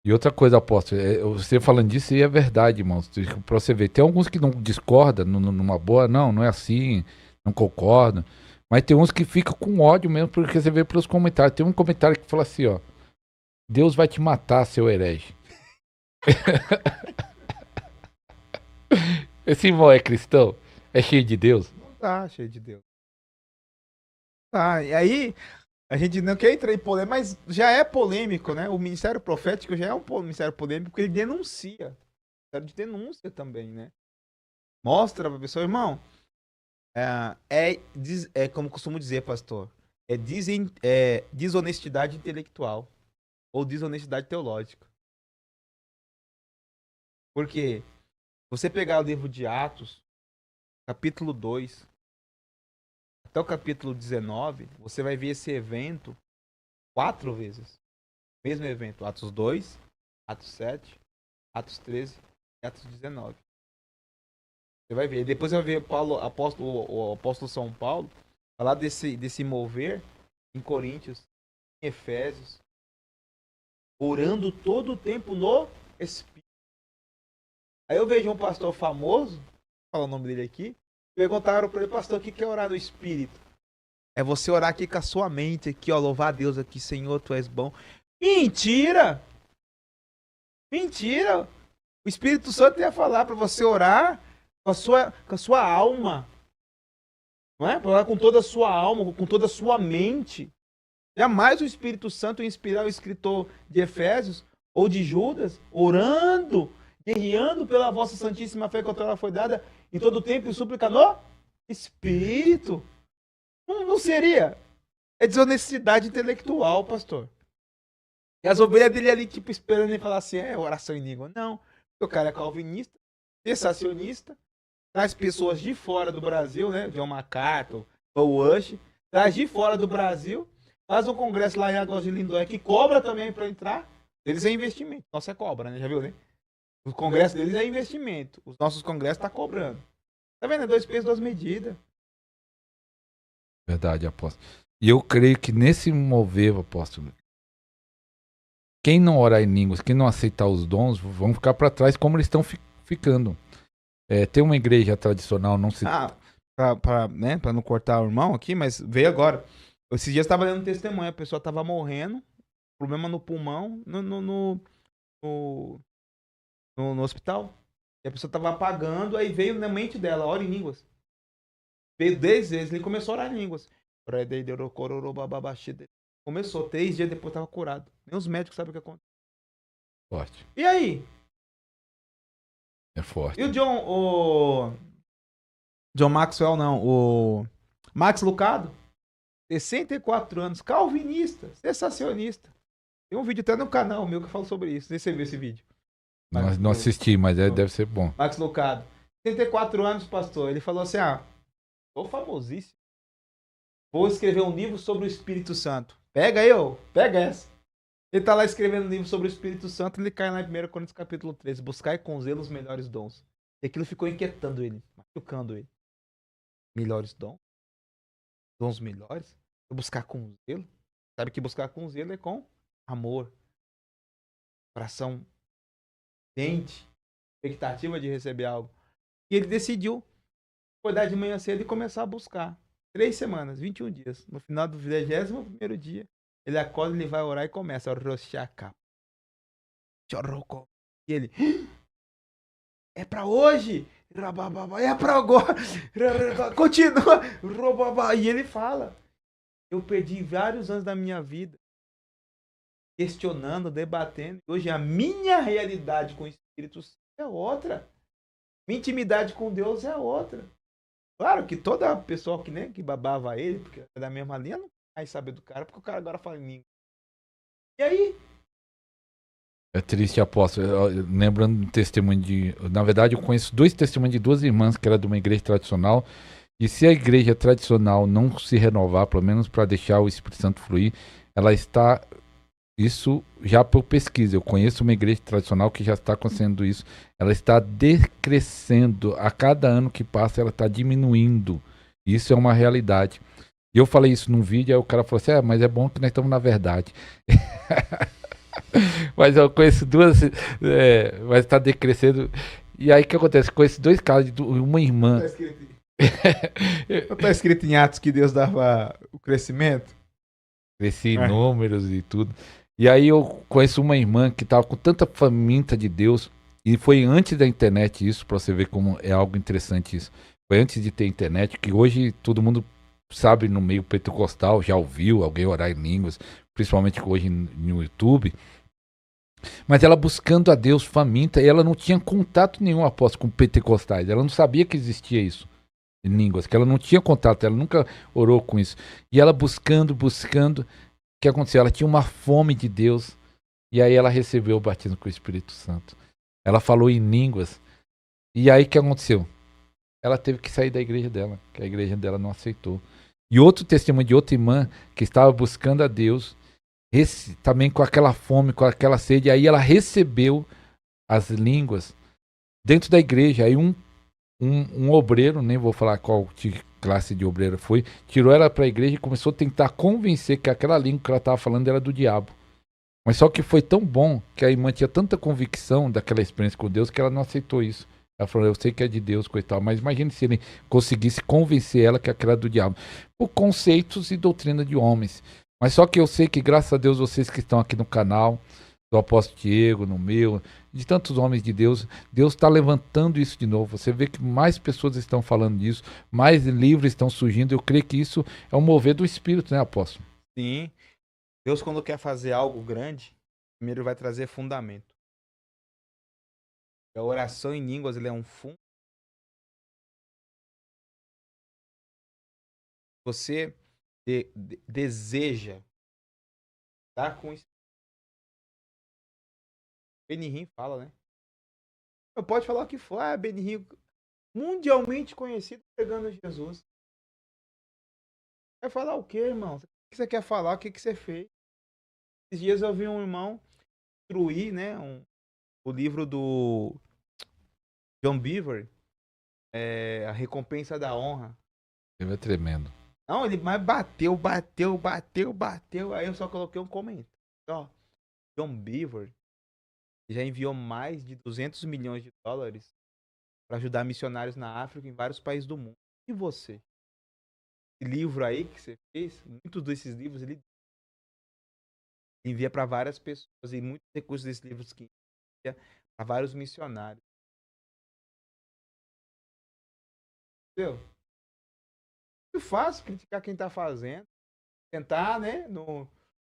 E outra coisa, apóstolo, você falando disso aí é verdade, irmão. Pra você ver, tem alguns que não discordam numa boa, não é assim, não concordam. Mas tem uns que ficam com ódio mesmo, porque você vê pelos comentários. Tem um comentário que fala assim, ó. Deus vai te matar, seu herege. Esse irmão é cristão? É cheio de Deus? Não tá cheio de Deus. Tá, e aí a gente não quer entrar em polêmica, mas já é polêmico, né? O ministério profético já é um ministério polêmico, porque ele denuncia. Ministério de denúncia também, né? Mostra pra pessoa, irmão, como costumo dizer, pastor, é desonestidade intelectual ou desonestidade teológica. Porque você pegar o livro de Atos, capítulo 2, até o capítulo 19, você vai ver esse evento 4 vezes. Mesmo evento, Atos 2, Atos 7, Atos 13 e Atos 19. Você vai ver. Depois você vai ver o apóstolo São Paulo falar desse mover em Coríntios, em Efésios, orando todo o tempo no Espírito. Aí eu vejo um pastor famoso, vou falar o nome dele aqui, perguntaram para ele, pastor, o que é orar no Espírito? É você orar aqui com a sua mente, aqui, ó, louvar a Deus aqui, Senhor, tu és bom. Mentira! Mentira! O Espírito Santo ia falar para você orar com a sua alma. Não é? Para orar com toda a sua alma, com toda a sua mente. Jamais o Espírito Santo ia inspirar o escritor de Efésios ou de Judas, orando, guerreando pela vossa santíssima fé que outrora foi dada em todo tempo e súplica no Espírito. Não seria? É desonestidade intelectual, pastor. E as ovelhas dele ali, tipo, esperando ele falar assim, oração em língua. Não. O cara é calvinista, sensacionista, traz pessoas de fora do Brasil, né? John MacArthur, Paul Washer, traz de fora do Brasil, faz um congresso lá em Águas de Lindóia que cobra também para entrar. Eles é investimento. Nossa, é cobra, né? Já viu, né? O congresso deles é investimento. Os nossos congressos tá cobrando. Tá vendo? É 2 pesos, 2 medidas. Verdade, apóstolo. E eu creio que nesse mover, apóstolo, quem não orar em línguas, quem não aceitar os dons, vão ficar para trás como eles estão ficando. Tem uma igreja tradicional, não se... Pra não cortar o irmão aqui, mas veio agora. Esses dias eu tava lendo um testemunho, a pessoa tava morrendo, problema no pulmão, no hospital. E a pessoa tava apagando, aí veio na mente dela, ora em línguas. Veio 10 vezes, ele começou a orar em línguas. Começou, 3 dias depois tava curado. Nem os médicos sabem o que aconteceu. Forte. E aí? É forte. E o John Maxwell, não, o Max Lucado, 64 anos, calvinista, sensacionista. Tem um vídeo até no canal meu que fala sobre isso. Não sei se você viu esse vídeo. Não assisti, mas deve ser bom. Max Lucado, 64 anos, pastor. Ele falou assim, tô famosíssimo. Vou escrever um livro sobre o Espírito Santo. Pega aí, pega essa. Ele tá lá escrevendo um livro sobre o Espírito Santo, ele cai lá em 1 Coríntios capítulo 13, buscar com zelo os melhores dons. E aquilo ficou inquietando ele, machucando ele. Melhores dons? Dons melhores? Buscar com zelo? Sabe que buscar com zelo é com amor. Coração quente, expectativa de receber algo. E ele decidiu acordar de manhã cedo e começar a buscar. 3 semanas, 21 dias. No final do 21º dia, ele acorda, ele vai orar e começa a roxacar. E ele, é pra hoje? É pra agora? Continua. E ele fala, eu perdi vários anos da minha vida questionando, debatendo. Hoje a minha realidade com o Espírito Santo é outra. Minha intimidade com Deus é outra. Claro que toda pessoa que, né, que babava ele, porque é da mesma linha, não vai saber do cara, porque o cara agora fala em língua. E aí? É triste, apóstolo. Lembrando do testemunho de. Na verdade, eu conheço 2 testemunhos de 2 irmãs que era de uma igreja tradicional. E se a igreja tradicional não se renovar, pelo menos para deixar o Espírito Santo fluir, ela está. Isso já por pesquisa. Eu conheço uma igreja tradicional que já está acontecendo isso. Ela está decrescendo. A cada ano que passa, ela está diminuindo. Isso é uma realidade. E eu falei isso num vídeo, aí o cara falou assim: mas é bom que nós estamos na verdade. Mas eu conheço 2, mas está decrescendo. E aí o que acontece? Conheço 2 casos de uma irmã. Não tá escrito em Atos que Deus dava o crescimento? Cresci em números e tudo. E aí eu conheço uma irmã que estava com tanta faminta de Deus, e foi antes da internet isso, para você ver como é algo interessante isso. Foi antes de ter internet, que hoje todo mundo sabe no meio pentecostal, já ouviu alguém orar em línguas, principalmente hoje no YouTube. Mas ela buscando a Deus faminta, e ela não tinha contato nenhum após com pentecostais. Ela não sabia que existia isso em línguas, que ela não tinha contato, ela nunca orou com isso. E ela buscando, o que aconteceu? Ela tinha uma fome de Deus, e aí ela recebeu o batismo com o Espírito Santo. Ela falou em línguas, e aí o que aconteceu? Ela teve que sair da igreja dela, que a igreja dela não aceitou. E outro testemunho de outra irmã que estava buscando a Deus, também com aquela fome, com aquela sede, aí ela recebeu as línguas dentro da igreja. Aí um obreiro, nem vou falar qual classe de obreiro foi, tirou ela para a igreja e começou a tentar convencer que aquela língua que ela estava falando era do diabo. Mas só que foi tão bom que a irmã tinha tanta convicção daquela experiência com Deus que ela não aceitou isso. Ela falou: eu sei que é de Deus, coisa e tal, mas imagine se ele conseguisse convencer ela que aquela era do diabo. Por conceitos e doutrina de homens. Mas só que eu sei que, graças a Deus, vocês que estão aqui no canal, do apóstolo Diego, no meu, de tantos homens de Deus, Deus está levantando isso de novo. Você vê que mais pessoas estão falando disso, mais livros estão surgindo. Eu creio que isso é um mover do Espírito, né, apóstolo? Sim. Deus, quando quer fazer algo grande, primeiro vai trazer fundamento. A oração em línguas, ele é um fundo. Você deseja estar com isso. Benihim fala, né? Eu pode falar o que for. Ah, Benihim, mundialmente conhecido pregando Jesus. Vai falar o quê, irmão? O que você quer falar? O que você fez? Esses dias eu vi um irmão instruir, né? O livro do John Beaver, A Recompensa da Honra. Ele é tremendo. Não, ele mais bateu. Aí eu só coloquei um comentário. Ó, John Beaver já enviou mais de 200 milhões de dólares para ajudar missionários na África e em vários países do mundo. E você? Esse livro aí que você fez, muitos desses livros ele envia para várias pessoas e muitos recursos desses livros que envia para vários missionários. Entendeu? É fácil criticar quem tá fazendo. Tentar, né, no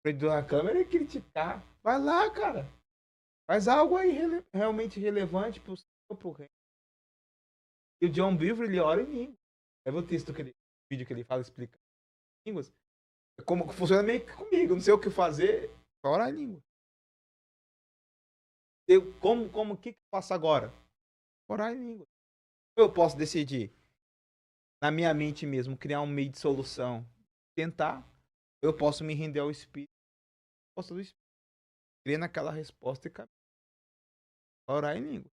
frente da câmera e criticar. Vai lá, cara. Faz algo aí realmente relevante pro reino. E o John Beaver, ele ora em língua. É o texto que ele, o vídeo que ele fala explicando línguas. É como funciona meio que comigo. Não sei o que fazer, só orar em língua. O que eu faço agora? Orar em língua. Eu posso decidir, na minha mente mesmo, criar um meio de solução. Tentar. Eu posso me render ao Espírito. Posso do Espírito. Crer naquela resposta e caminhar. Orar em língua.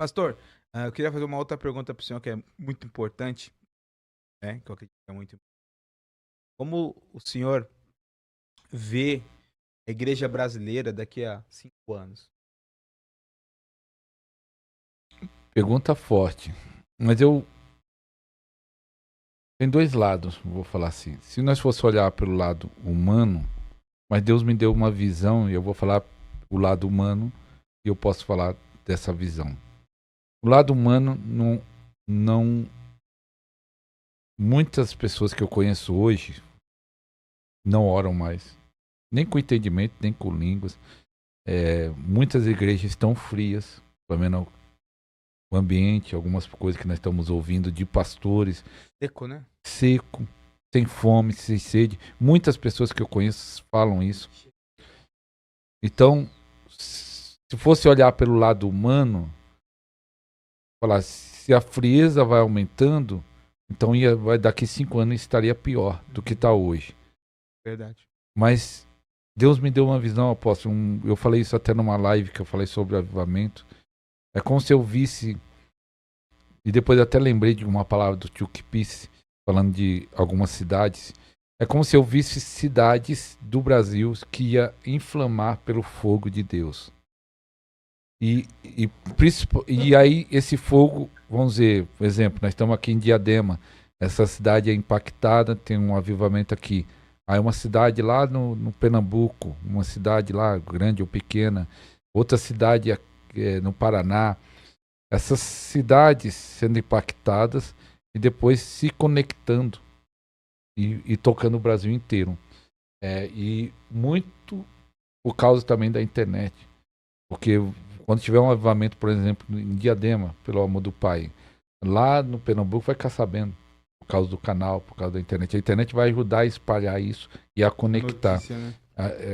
Pastor, eu queria fazer uma outra pergunta para o senhor que é muito importante, né? Que eu acredito que é muito importante. Como o senhor vê a igreja brasileira daqui a 5 anos? Pergunta forte. Mas tem 2 lados, vou falar assim. Se nós fosse olhar pelo lado humano, mas Deus me deu uma visão e eu vou falar o lado humano e eu posso falar dessa visão. O lado humano não muitas pessoas que eu conheço hoje não oram mais, nem com entendimento, nem com línguas. Muitas igrejas estão frias, pelo menos o ambiente, algumas coisas que nós estamos ouvindo de pastores, Seco, né? seco, sem fome, sem sede. Muitas pessoas que eu conheço falam isso. Então, se fosse olhar pelo lado humano, falar, se a frieza vai aumentando, então daqui 5 anos estaria pior do que está hoje. Verdade. Mas Deus me deu uma visão, apóstolo. Eu falei isso até numa live que eu falei sobre avivamento. É como se eu visse, e depois eu até lembrei de uma palavra do Chuck Peace, falando de algumas cidades. É como se eu visse cidades do Brasil que ia inflamar pelo fogo de Deus. E aí esse fogo, vamos dizer, por exemplo, nós estamos aqui em Diadema, essa cidade é impactada, tem um avivamento aqui. Aí uma cidade lá no Pernambuco, uma cidade lá grande ou pequena, outra cidade no Paraná. Essas cidades sendo impactadas e depois se conectando e tocando o Brasil inteiro. E muito por causa também da internet. Porque quando tiver um avivamento, por exemplo, em Diadema, pelo amor do Pai, lá no Pernambuco vai ficar sabendo, por causa do canal, por causa da internet. A internet vai ajudar a espalhar isso e a conectar Notícia, né?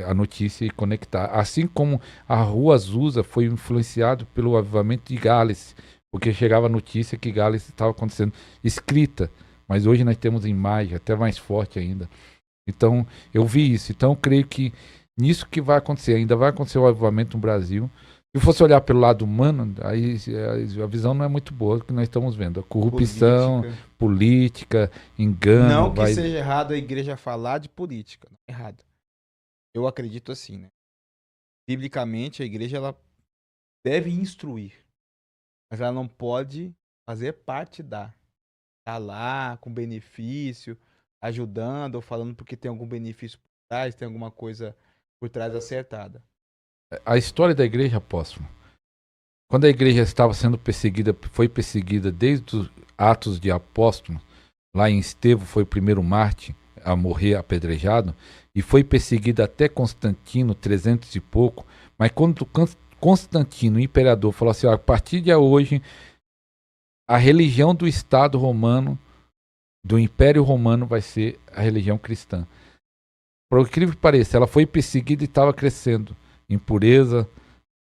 a notícia e conectar. Assim como a Rua Azusa foi influenciado pelo avivamento de Gales, porque chegava a notícia que Gales estava acontecendo escrita, mas hoje nós temos imagem, até mais forte ainda. Então, eu vi isso. Então, eu creio que nisso que vai acontecer, ainda vai acontecer o avivamento no Brasil. Se fosse olhar pelo lado humano, aí a visão não é muito boa que nós estamos vendo. A corrupção, política engano. Não que seja errado a igreja falar de política. Não é errado. Eu acredito assim, né? Biblicamente, a igreja ela deve instruir, mas ela não pode fazer parte da. Tá lá com benefício, ajudando ou falando porque tem algum benefício por trás, tem alguma coisa por trás acertada. A história da igreja, apóstolo, quando a igreja estava sendo perseguida, foi perseguida desde os Atos de Apóstolos, lá em Estevão foi o primeiro mártir a morrer apedrejado, e foi perseguida até Constantino, 300 e pouco, mas quando Constantino, o imperador, falou assim, ó, a partir de hoje, a religião do Estado romano, do Império Romano, vai ser a religião cristã. Por incrível que pareça, ela foi perseguida e estava crescendo. Impureza,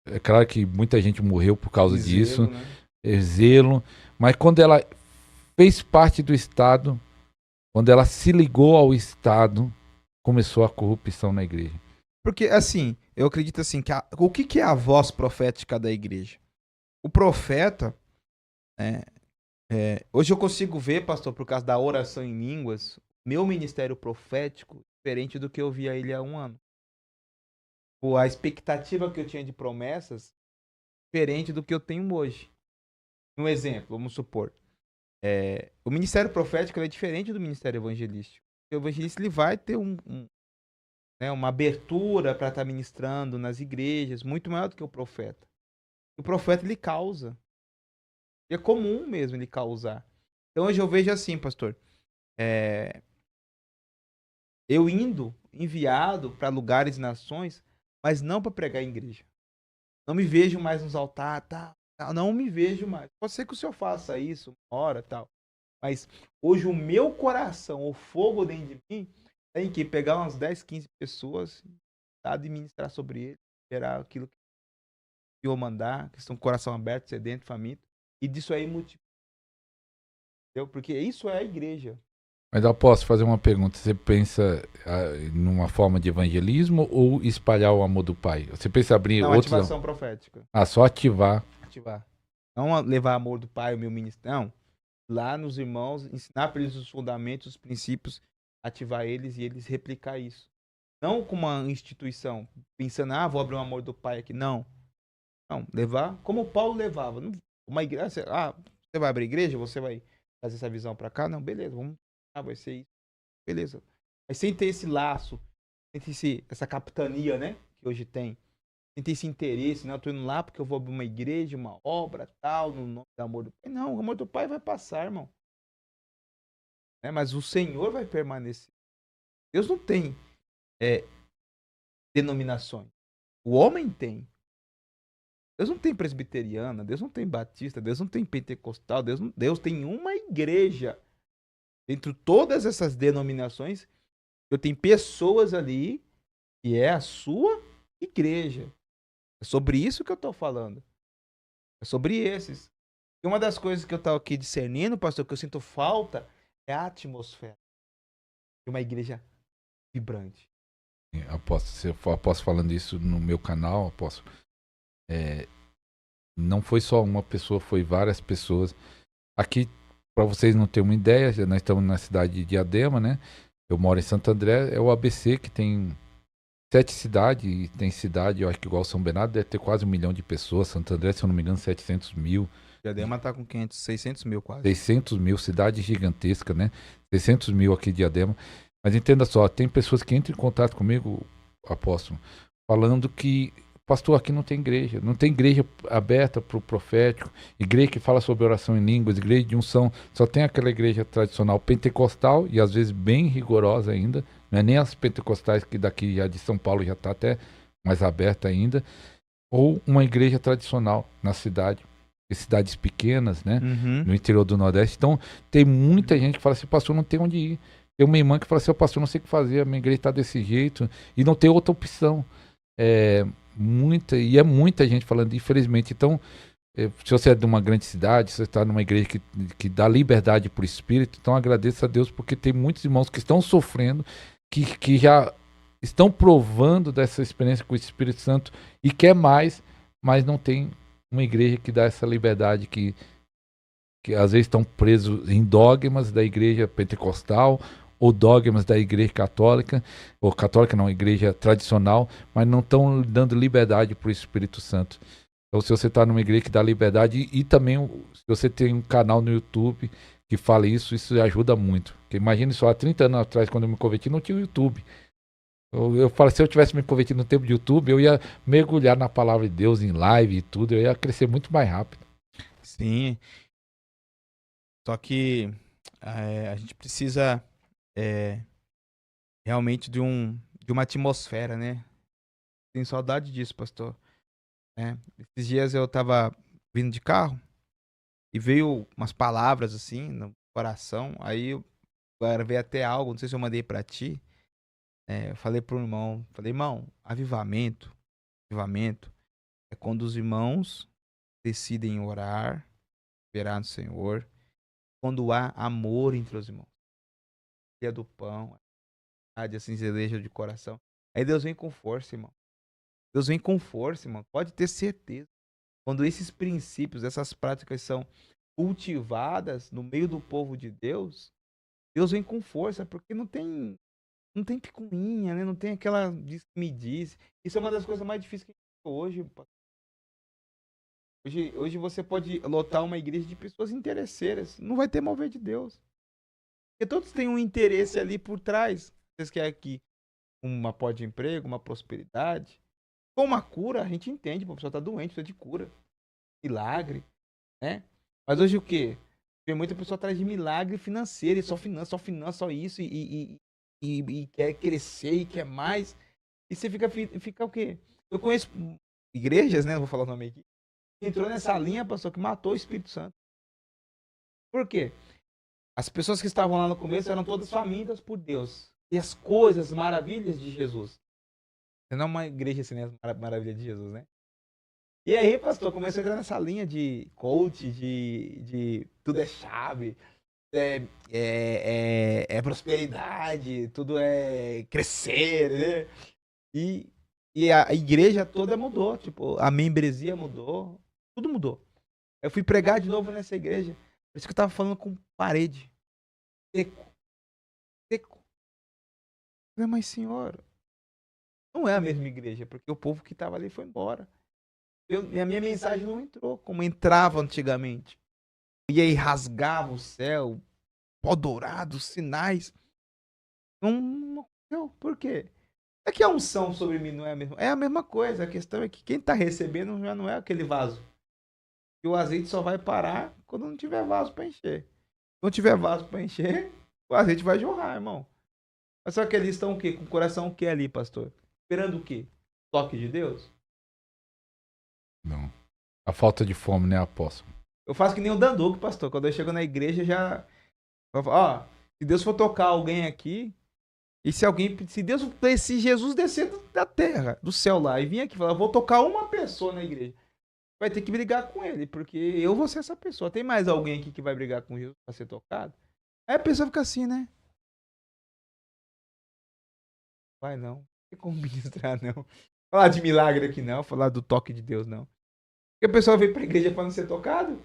é claro que muita gente morreu por causa disso, né? Zelo, mas quando ela fez parte do Estado, quando ela se ligou ao Estado, começou a corrupção na igreja. Porque, assim, eu acredito assim, que o que é a voz profética da igreja? O profeta, hoje eu consigo ver, pastor, por causa da oração em línguas, meu ministério profético diferente do que eu via ele há um ano. A expectativa que eu tinha de promessas diferente do que eu tenho hoje. Um exemplo, vamos supor. O ministério profético é diferente do ministério evangelístico. O evangelista ele vai ter uma abertura para estar ministrando nas igrejas, muito maior do que o profeta. O profeta ele causa. É comum mesmo ele causar. Então hoje eu vejo assim, pastor. Eu indo enviado para lugares e nações, mas não para pregar em igreja. Não me vejo mais nos altares, tal. Não me vejo mais. Pode ser que o senhor faça isso uma hora, tal. Mas hoje o meu coração, o fogo dentro de mim, tem que pegar umas 10, 15 pessoas, tá, e ministrar sobre ele, gerar aquilo que eu mandar, que estão com o coração aberto, sedento, faminto, e disso aí multiplicar. Porque isso é a igreja. Mas eu posso fazer uma pergunta. Você pensa numa forma de evangelismo ou espalhar o amor do Pai? Você pensa em abrir outros... ativação profética. Só ativar. Ativar. Não levar amor do Pai, o meu ministério. Não. Lá nos irmãos, ensinar para eles os fundamentos, os princípios, ativar eles e eles replicar isso. Não com uma instituição, pensando, vou abrir o amor do Pai aqui. Não. Não, levar como Paulo levava. Uma igreja, você vai abrir igreja? Você vai trazer essa visão para cá? Não, beleza, vamos. Vai ser isso. Beleza. Mas sem ter esse laço, sem ter essa capitania, né? Que hoje tem. Sem ter esse interesse, né? Eu tô indo lá porque eu vou abrir uma igreja, uma obra, tal, no nome do amor do Pai. Não, o amor do Pai vai passar, irmão. Mas o Senhor vai permanecer. Deus não tem denominações. O homem tem. Deus não tem presbiteriana, Deus não tem batista, Deus não tem pentecostal, Deus tem uma igreja. Dentro de todas essas denominações, eu tenho pessoas ali que é a sua igreja. É sobre isso que eu estou falando. É sobre esses. E uma das coisas que eu estou aqui discernindo, pastor, que eu sinto falta, é a atmosfera de uma igreja vibrante. Apóstolo falando isso no meu canal, apóstolo, não foi só uma pessoa, foi várias pessoas. Aqui, para vocês não terem uma ideia, nós estamos na cidade de Diadema, né? Eu moro em Santo André, é o ABC que tem 7 cidades, e tem cidade, eu acho que igual São Bernardo, deve ter quase 1 milhão de pessoas. Santo André, se eu não me engano, 700 mil. Diadema tá com 500, 600 mil quase. 600 mil, cidade gigantesca, né? 600 mil aqui de Diadema. Mas entenda só, tem pessoas que entram em contato comigo, apóstolo, falando que, pastor, aqui não tem igreja aberta para o profético, igreja que fala sobre oração em línguas, igreja de unção, só tem aquela igreja tradicional pentecostal e às vezes bem rigorosa ainda, não é nem as pentecostais que daqui já de São Paulo já está até mais aberta ainda, ou uma igreja tradicional na cidade, cidades pequenas, né, no interior do Nordeste. Então, tem muita gente que fala assim, pastor, não tem onde ir. Tem uma irmã que fala assim, pastor, não sei o que fazer, a minha igreja está desse jeito, e não tem outra opção. É muita gente falando, infelizmente. Então, se você é de uma grande cidade, se você está numa igreja que dá liberdade para o Espírito, então agradeça a Deus, porque tem muitos irmãos que estão sofrendo, que já estão provando dessa experiência com o Espírito Santo e quer mais, mas não tem uma igreja que dá essa liberdade, que às vezes estão presos em dogmas da igreja pentecostal ou dogmas da igreja católica, ou católica não, igreja tradicional, mas não estão dando liberdade para o Espírito Santo. Então, se você está numa igreja que dá liberdade, e também se você tem um canal no YouTube que fala isso ajuda muito. Porque imagine só, há 30 anos atrás, quando eu me converti, não tinha o YouTube. Eu falo, se eu tivesse me convertido no tempo de YouTube, eu ia mergulhar na palavra de Deus em live e tudo, eu ia crescer muito mais rápido. Sim. Só que a gente precisa realmente de uma atmosfera, né? Tenho saudade disso, pastor. Esses dias eu tava vindo de carro e veio umas palavras assim no coração. Aí eu gravei até algo, não sei se eu mandei pra ti. Eu falei pro irmão, irmão, avivamento é quando os irmãos decidem orar, esperar no Senhor, quando há amor entre os irmãos. Dia do pão, a cinzeleja de coração. Aí Deus vem com força, irmão. Deus vem com força, irmão. Pode ter certeza. Quando esses princípios, essas práticas são cultivadas no meio do povo de Deus, Deus vem com força, porque não tem picuinha, né? Não tem aquela me diz. Isso é uma das coisas mais difíceis que a gente tem hoje você pode lotar uma igreja de pessoas interesseiras. Não vai ter mover de Deus. Porque todos têm um interesse ali por trás. Vocês querem aqui uma porta de emprego, uma prosperidade. Com uma cura, a gente entende, a pessoa tá doente, precisa de cura. Milagre, né? Mas hoje o quê? Tem muita pessoa atrás de milagre financeiro, e só finança, só isso, e quer crescer, e quer mais. E você fica o quê? Eu conheço igrejas, né? Não vou falar o nome aqui. Que entrou nessa linha, pastor, que matou o Espírito Santo. Por quê? As pessoas que estavam lá no começo eram todas famintas por Deus. E as coisas, as maravilhas de Jesus. Não é uma igreja assim, né? As maravilhas de Jesus, né? E aí, pastor, começou a entrar nessa linha de coach, de tudo é chave, é prosperidade, tudo é crescer, né? E a igreja toda mudou, tipo, a membresia mudou, tudo mudou. Eu fui pregar de novo nessa igreja, por isso que eu tava falando com parede, seco. Eu falei, mas senhor, não é a mesma igreja, porque o povo que tava ali foi embora. E a minha mensagem não entrou como entrava antigamente. E aí rasgava o céu, pó dourado, sinais. Não aconteceu. Por quê? É que a unção sobre mim não é a mesma. É a mesma coisa. A questão é que quem está recebendo já não é aquele vaso. E o azeite só vai parar quando não tiver vaso para encher. Se não tiver vaso para encher, o azeite vai jorrar, irmão. Mas só que eles estão o quê? Com o coração o quê ali, pastor? Esperando o quê? Toque de Deus? Não. A falta de fome, né, apóstolo? Eu faço que nem o Danduque, pastor. Quando eu chego na igreja, já. Ó, se Deus for tocar alguém aqui, e se alguém. Se Jesus descer da terra, do céu lá, e vir aqui falar, eu vou tocar uma pessoa na igreja, vai ter que brigar com ele, porque eu vou ser essa pessoa. Tem mais alguém aqui que vai brigar com Jesus pra ser tocado? Aí a pessoa fica assim, né? Vai não. Não tem como ministrar, não. Falar de milagre aqui não, falar do toque de Deus não. Porque a pessoa veio pra igreja pra não ser tocado?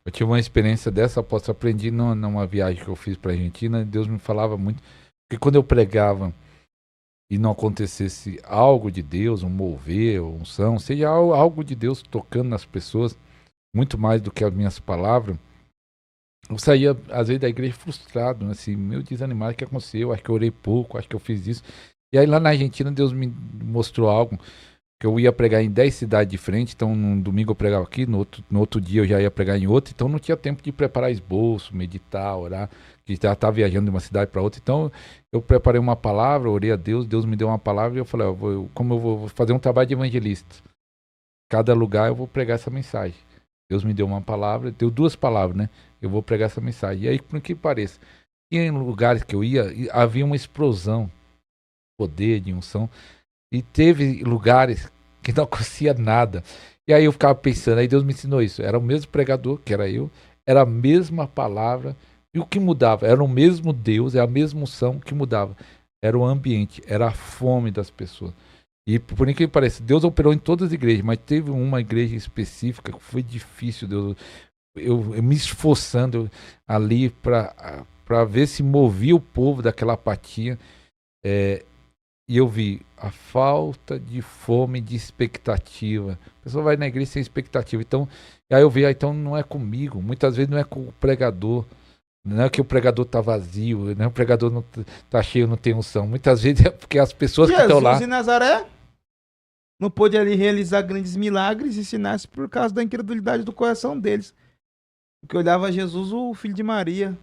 Eu tive uma experiência dessa, apóstolo, aprendi numa viagem que eu fiz pra Argentina, Deus me falava muito, porque quando eu pregava e não acontecesse algo de Deus, um mover, uma unção, seja algo de Deus tocando nas pessoas, muito mais do que as minhas palavras, eu saía, às vezes, da igreja frustrado, né, assim, meio desanimado, o que aconteceu? Acho que eu orei pouco, acho que eu fiz isso. E aí lá na Argentina, Deus me mostrou algo, que eu ia pregar em 10 cidades diferentes, então num domingo eu pregava aqui, no outro dia eu já ia pregar em outro, então não tinha tempo de preparar esboço, meditar, orar, que já estava viajando de uma cidade para outra, então eu preparei uma palavra, orei a Deus, Deus me deu uma palavra e eu falei, como eu vou fazer um trabalho de evangelista, cada lugar eu vou pregar essa mensagem. Deus me deu uma palavra, deu 2 palavras, né? Eu vou pregar essa mensagem. E aí, por que pareça, em lugares que eu ia, havia uma explosão, poder de unção, e teve lugares que não acontecia nada. E aí eu ficava pensando, aí Deus me ensinou isso. Era o mesmo pregador, que era eu, era a mesma palavra, e o que mudava? Era o mesmo Deus, é a mesma unção que mudava. Era o ambiente, era a fome das pessoas. E por incrível que pareça, Deus operou em todas as igrejas, mas teve uma igreja específica que foi difícil, eu me esforçando ali para ver se movia o povo daquela apatia. E eu vi a falta de fome, de expectativa. A pessoa vai na igreja sem expectativa. Então, aí eu vi, então não é comigo. Muitas vezes não é com o pregador. Não é que o pregador tá vazio, não é o pregador não tá cheio, não tem unção. Muitas vezes é porque as pessoas que estão lá. Jesus de Nazaré não pôde ali realizar grandes milagres e sinais por causa da incredulidade do coração deles. Porque olhava Jesus, o filho de Maria,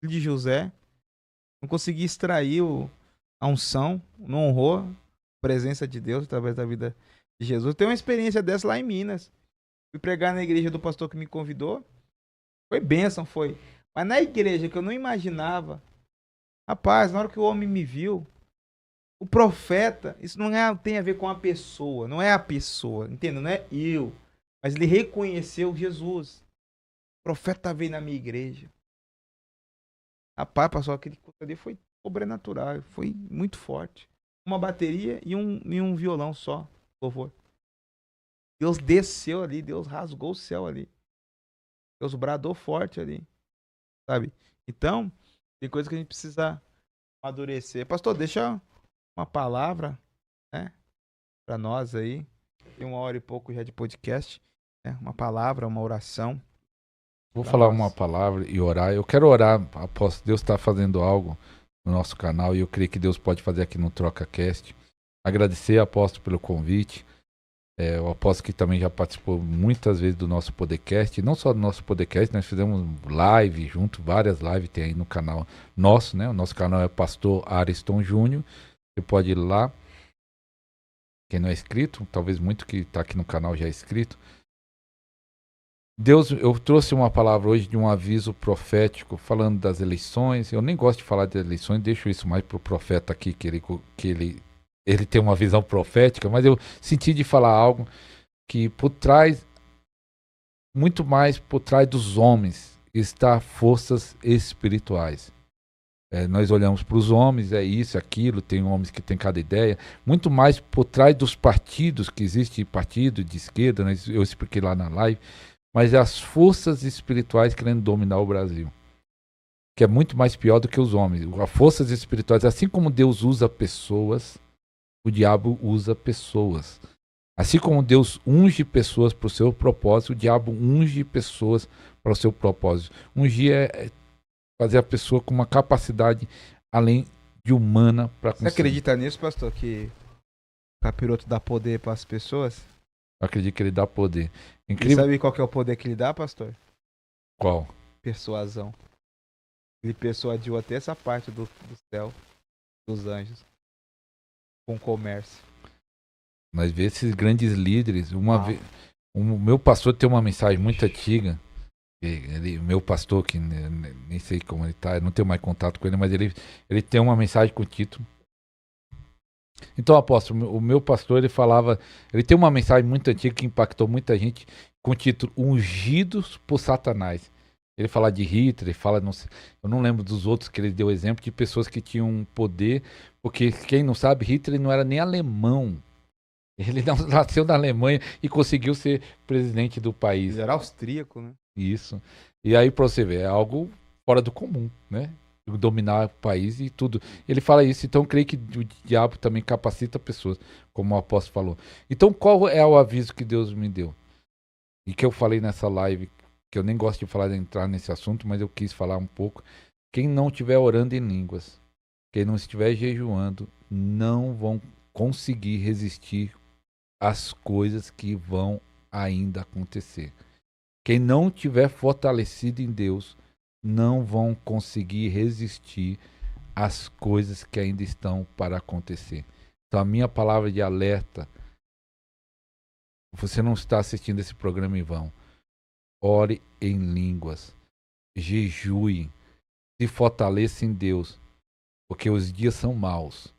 filho de José, não conseguia extrair a unção, não honrou a presença de Deus através da vida de Jesus. Eu tenho uma experiência dessa lá em Minas. Fui pregar na igreja do pastor que me convidou. Foi bênção, foi. Mas na igreja que eu não imaginava, rapaz, na hora que o homem me viu, o profeta, isso não tem a ver com a pessoa, não é a pessoa, entenda? Não é eu. Mas ele reconheceu Jesus. O profeta veio na minha igreja. Rapaz, passou aquele culto ali, foi sobrenatural, foi muito forte. Uma bateria e um violão só, louvor. Deus desceu ali, Deus rasgou o céu ali. Deus bradou forte ali, sabe? Então, tem coisa que a gente precisa amadurecer. Pastor, deixa uma palavra, né, pra nós aí. Tem 1 hora e pouco já de podcast, né? Uma palavra, uma oração. Vou Pra falar nós. uma palavra e orar. Eu quero orar, após Deus está fazendo algo no nosso canal e eu creio que Deus pode fazer aqui no TrocaCast. Agradecer, apóstolo, pelo convite. O apóstolo que também já participou muitas vezes do nosso podcast, e não só do nosso podcast, nós fizemos live junto, várias lives tem aí no canal nosso, né? O nosso canal é Pastor Ariston Júnior. Você pode ir lá. Quem não é inscrito, talvez muito que está aqui no canal já é inscrito. Deus, eu trouxe uma palavra hoje de um aviso profético falando das eleições. Eu nem gosto de falar de eleições, deixo isso mais para o profeta aqui, que ele tem uma visão profética, mas eu senti de falar algo que por trás, muito mais por trás dos homens, está forças espirituais. Nós olhamos para os homens, é isso, aquilo, tem homens que têm cada ideia, muito mais por trás dos partidos, que existe partido de esquerda, né? Eu expliquei lá na live, mas é as forças espirituais querendo dominar o Brasil, que é muito mais pior do que os homens. As forças espirituais, assim como Deus usa pessoas, o diabo usa pessoas. Assim como Deus unge pessoas para o seu propósito, o diabo unge pessoas para o seu propósito. Ungir é fazer a pessoa com uma capacidade além de humana para conseguir. Você acredita nisso, pastor, que o capiroto dá poder para as pessoas? Eu acredito que ele dá poder. E sabe qual que é o poder que ele dá, pastor? Qual? Persuasão. Ele persuadiu até essa parte do céu, dos anjos, com comércio. Nós vemos esses grandes líderes. Uma Ah. vez, o meu pastor tem uma mensagem muito antiga. Meu pastor, que nem sei como ele tá, eu não tenho mais contato com ele, mas ele tem uma mensagem com o título. Então, apóstolo, o meu pastor, ele falava, ele tem uma mensagem muito antiga que impactou muita gente, com o título Ungidos por Satanás. Ele fala de Hitler, ele fala, não sei, eu não lembro dos outros que ele deu exemplo, de pessoas que tinham poder, porque quem não sabe, Hitler não era nem alemão. Ele nasceu na Alemanha e conseguiu ser presidente do país. Ele era austríaco, né? Isso. E aí, pra você ver, é algo fora do comum, né? Dominar o país e tudo. Ele fala isso, então eu creio que o diabo também capacita pessoas, como o apóstolo falou. Então, qual é o aviso que Deus me deu? E que eu falei nessa live, que eu nem gosto de falar, de entrar nesse assunto, mas eu quis falar um pouco. Quem não estiver orando em línguas, quem não estiver jejuando, não vão conseguir resistir às coisas que vão ainda acontecer. Quem não tiver fortalecido em Deus, não vão conseguir resistir às coisas que ainda estão para acontecer. Então, a minha palavra de alerta, você não está assistindo esse programa em vão. Ore em línguas, jejue, se fortaleça em Deus, porque os dias são maus.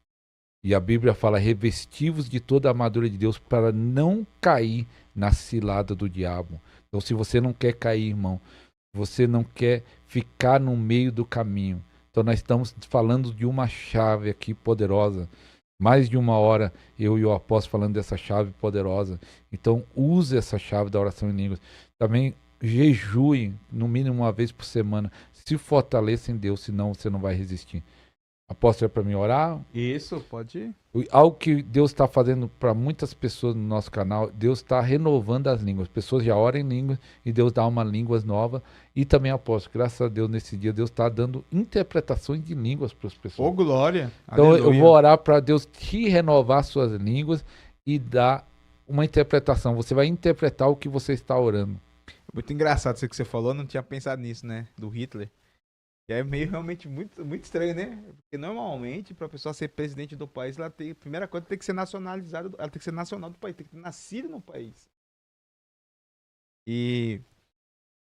E a Bíblia fala, revestivos de toda a armadura de Deus para não cair na cilada do diabo. Então, se você não quer cair, irmão, você não quer ficar no meio do caminho. Então, nós estamos falando de uma chave aqui poderosa. Mais de uma hora eu e o apóstolo falando dessa chave poderosa. Então, use essa chave da oração em línguas. Também jejue, no mínimo uma vez por semana. Se fortaleça em Deus, senão você não vai resistir. Apóstolo, é para mim orar? Isso, pode ir. Algo que Deus está fazendo para muitas pessoas no nosso canal, Deus está renovando as línguas. Pessoas já oram em línguas e Deus dá uma língua nova. E também, apóstolo, graças a Deus, nesse dia, Deus está dando interpretações de línguas para as pessoas. Ô, glória. Então, eu Aleluia. vou orar para Deus te renovar suas línguas e dar uma interpretação. Você vai interpretar o que você está orando. Muito engraçado isso que você falou, não tinha pensado nisso, né? Do Hitler. E é meio realmente muito, muito estranho, né? Porque normalmente, para a pessoa ser presidente do país, ela tem, a primeira coisa tem que ser nacionalizada, ela tem que ser nacional do país, tem que ter nascido no país. E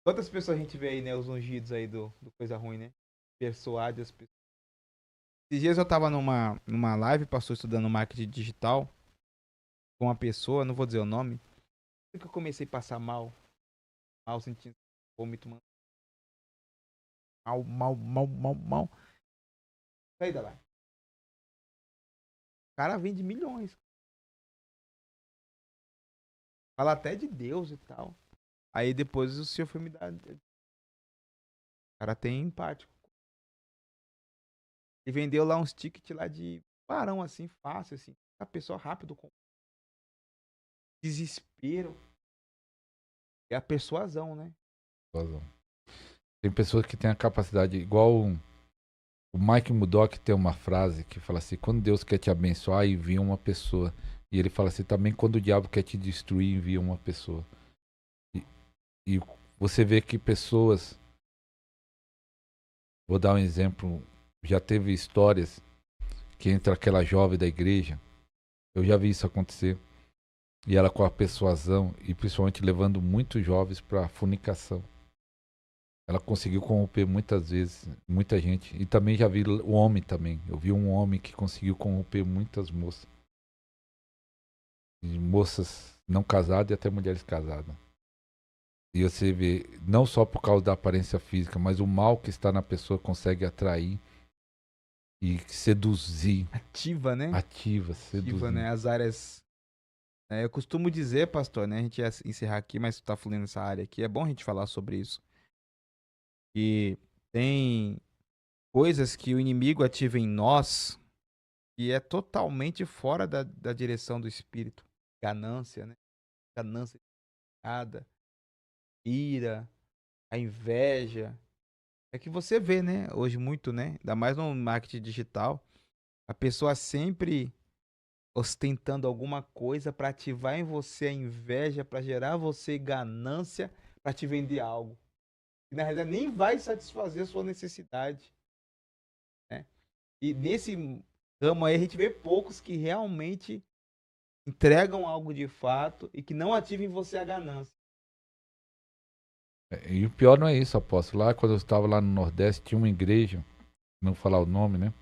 quantas pessoas a gente vê aí, né? Os ungidos aí do Coisa Ruim, né? Persuade as pessoas. Esses dias eu tava numa live, pastor, estudando marketing digital com uma pessoa, não vou dizer o nome, que eu comecei a passar mal, sentindo vômito, mano. Mal. Sai da lá. O cara vende milhões. Fala até de Deus e tal. Aí depois o senhor foi me dar. O cara tem empático. Ele vendeu lá uns tickets lá de barão, assim, fácil, assim. A pessoa rápido com desespero. É a persuasão, né? Tem pessoas que têm a capacidade, igual o Mike Murdock tem uma frase que fala assim, quando Deus quer te abençoar, envia uma pessoa. E ele fala assim, também quando o diabo quer te destruir, envia uma pessoa. E você vê que pessoas, vou dar um exemplo, já teve histórias que entra aquela jovem da igreja, eu já vi isso acontecer, e ela com a persuasão, e principalmente levando muitos jovens para fornicação. Ela conseguiu corromper muitas vezes, muita gente. E também já vi o homem também. Eu vi um homem que conseguiu corromper muitas moças. E moças não casadas e até mulheres casadas. E você vê, não só por causa da aparência física, mas o mal que está na pessoa consegue atrair e seduzir. Ativa, né? Ativa, seduzir. Ativa, né? As áreas. Eu costumo dizer, pastor, né? A gente ia encerrar aqui, mas tu tá falando nessa área aqui. É bom a gente falar sobre isso. Que tem coisas que o inimigo ativa em nós que é totalmente fora da direção do espírito. Ganância, né? Ganância, ira, a inveja. É que você vê, né? Hoje muito, né? Ainda mais no marketing digital. A pessoa sempre ostentando alguma coisa para ativar em você a inveja, para gerar você ganância, para te vender algo. E na realidade nem vai satisfazer a sua necessidade, né? E nesse ramo aí a gente vê poucos que realmente entregam algo de fato e que não ativem em você a ganância. E o pior não é isso, apóstolo. Lá, quando eu estava lá no Nordeste, tinha uma igreja, não vou falar o nome, né?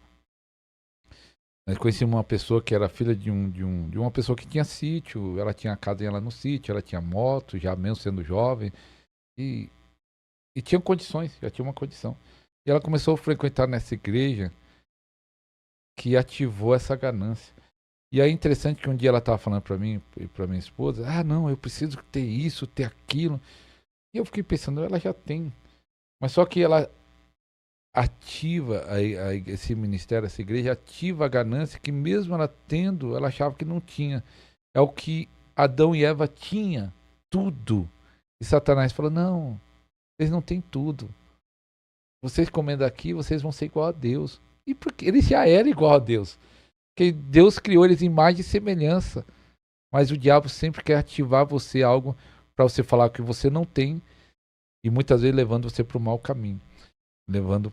Nós conhecíamos uma pessoa que era filha de uma pessoa que tinha sítio, ela tinha casa lá no sítio, ela tinha moto, já mesmo sendo jovem, e tinha condições, já tinha uma condição. E ela começou a frequentar nessa igreja que ativou essa ganância. E aí é interessante que um dia ela estava falando para mim e para minha esposa, não, eu preciso ter isso, ter aquilo. E eu fiquei pensando, ela já tem. Mas só que ela ativa esse ministério, essa igreja, ativa a ganância que mesmo ela tendo, ela achava que não tinha. É o que Adão e Eva tinham, tudo. E Satanás falou, não, vocês não têm tudo. Vocês comendo aqui, vocês vão ser igual a Deus. E porque eles já eram igual a Deus. Porque Deus criou eles em imagem e semelhança. Mas o diabo sempre quer ativar você algo para você falar que você não tem. E muitas vezes levando você para o mau caminho. Levando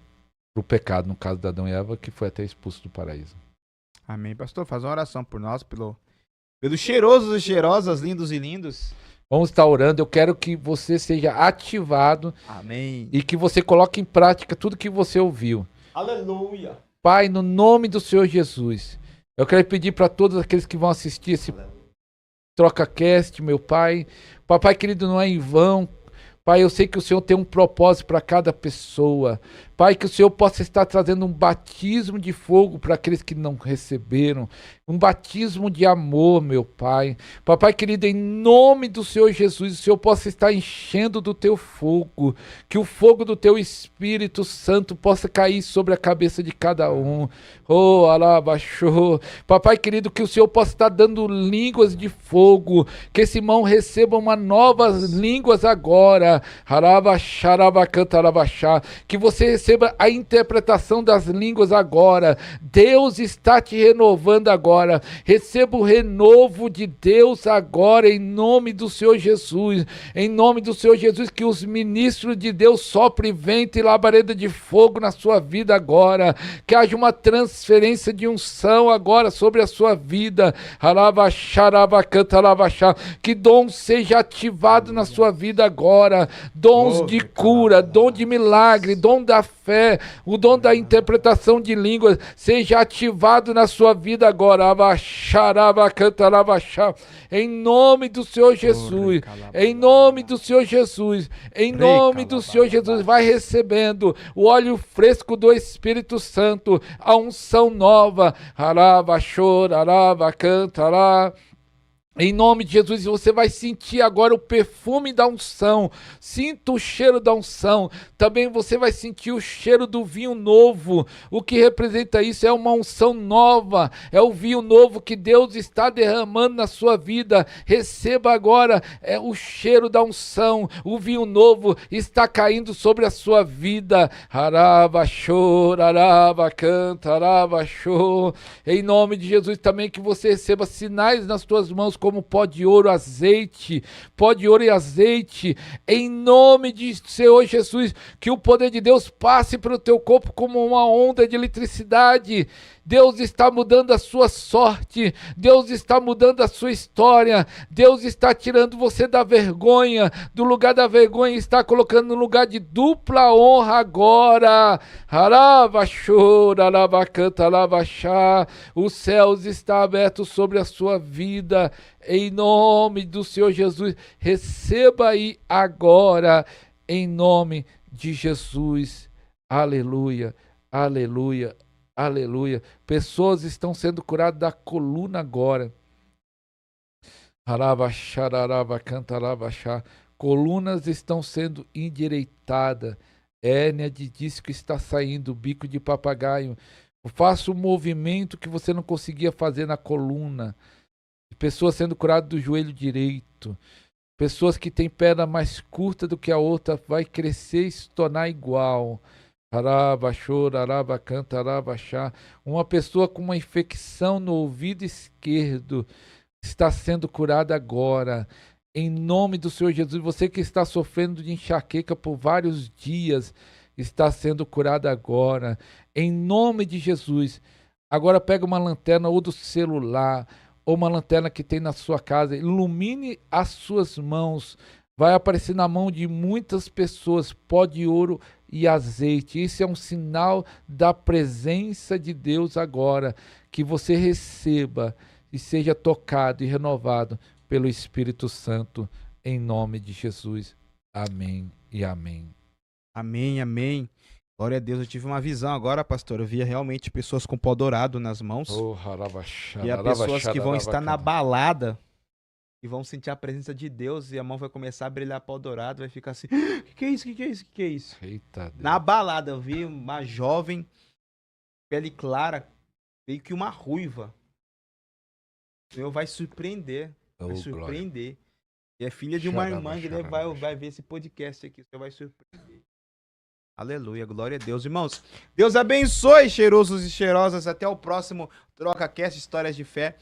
para o pecado, no caso de Adão e Eva, que foi até expulso do paraíso. Amém. Pastor, faz uma oração por nós, pelos cheirosos e cheirosas, lindos e lindos. Vamos estar orando. Eu quero que você seja ativado. Amém. E que você coloque em prática tudo que você ouviu. Aleluia. Pai, no nome do Senhor Jesus, eu quero pedir para todos aqueles que vão assistir esse TrocaCast, meu Pai. Papai querido, não é em vão. Pai, eu sei que o Senhor tem um propósito para cada pessoa. Pai, que o Senhor possa estar trazendo um batismo de fogo para aqueles que não receberam. Um batismo de amor, meu Pai. Papai querido, em nome do Senhor Jesus, o Senhor possa estar enchendo do teu fogo. Que o fogo do teu Espírito Santo possa cair sobre a cabeça de cada um. Oh, alabaxô. Papai querido, que o Senhor possa estar dando línguas de fogo. Que esse irmão receba uma novas línguas agora. Que você receba a interpretação das línguas agora. Deus está te renovando agora. Receba o renovo de Deus agora, em nome do Senhor Jesus. Em nome do Senhor Jesus, que os ministros de Deus soprem vento e labareda de fogo na sua vida agora. Que haja uma transferência de unção agora sobre a sua vida. Que dom seja ativado na sua vida agora. Dons de cura, dom de milagre, dom da fé, o dom da interpretação de línguas seja ativado na sua vida agora. Em nome do Senhor Jesus, em nome do Senhor Jesus, em nome do Senhor Jesus, vai recebendo o óleo fresco do Espírito Santo, a unção nova. Em nome de Jesus, você vai sentir agora o perfume da unção. Sinta o cheiro da unção. Também você vai sentir o cheiro do vinho novo. O que representa isso? É uma unção nova. É o vinho novo que Deus está derramando na sua vida. Receba agora o cheiro da unção. O vinho novo está caindo sobre a sua vida. Em nome de Jesus também que você receba sinais nas tuas mãos, como pó de ouro, azeite, pó de ouro e azeite, em nome de Senhor Jesus, que o poder de Deus passe pelo teu corpo como uma onda de eletricidade. Deus está mudando a sua sorte, Deus está mudando a sua história, Deus está tirando você da vergonha, do lugar da vergonha, está colocando no lugar de dupla honra agora. Os céus estão abertos sobre a sua vida, em nome do Senhor Jesus. Receba aí agora, em nome de Jesus. Aleluia, aleluia, aleluia. Pessoas estão sendo curadas da coluna agora. Colunas estão sendo endireitadas. Hérnia de disco está saindo, bico de papagaio. Faça um movimento que você não conseguia fazer na coluna. Pessoas sendo curadas do joelho direito. Pessoas que têm perna mais curta do que a outra, vai crescer e se tornar igual. Uma pessoa com uma infecção no ouvido esquerdo está sendo curada agora. Em nome do Senhor Jesus, você que está sofrendo de enxaqueca por vários dias, está sendo curada agora. Em nome de Jesus. Agora pega uma lanterna ou do celular, ou uma lanterna que tem na sua casa, ilumine as suas mãos. Vai aparecer na mão de muitas pessoas pó de ouro e azeite. Isso é um sinal da presença de Deus agora. Que você receba e seja tocado e renovado pelo Espírito Santo, em nome de Jesus. Amém e amém. Amém, amém. Glória a Deus. Eu tive uma visão agora, pastor. Eu via realmente pessoas com pó dourado nas mãos. E há pessoas que vão estar na balada e vão sentir a presença de Deus e a mão vai começar a brilhar pó dourado, vai ficar assim, que é isso, que é isso, que é isso? Eita Deus. Na balada eu vi uma jovem, pele clara, meio que uma ruiva. O Senhor vai surpreender, vai surpreender. E é filha de uma irmã que vai ver esse podcast aqui, o Senhor vai surpreender. Aleluia, glória a Deus. Irmãos, Deus abençoe, cheirosos e cheirosas. Até o próximo TrocaCast Histórias de Fé.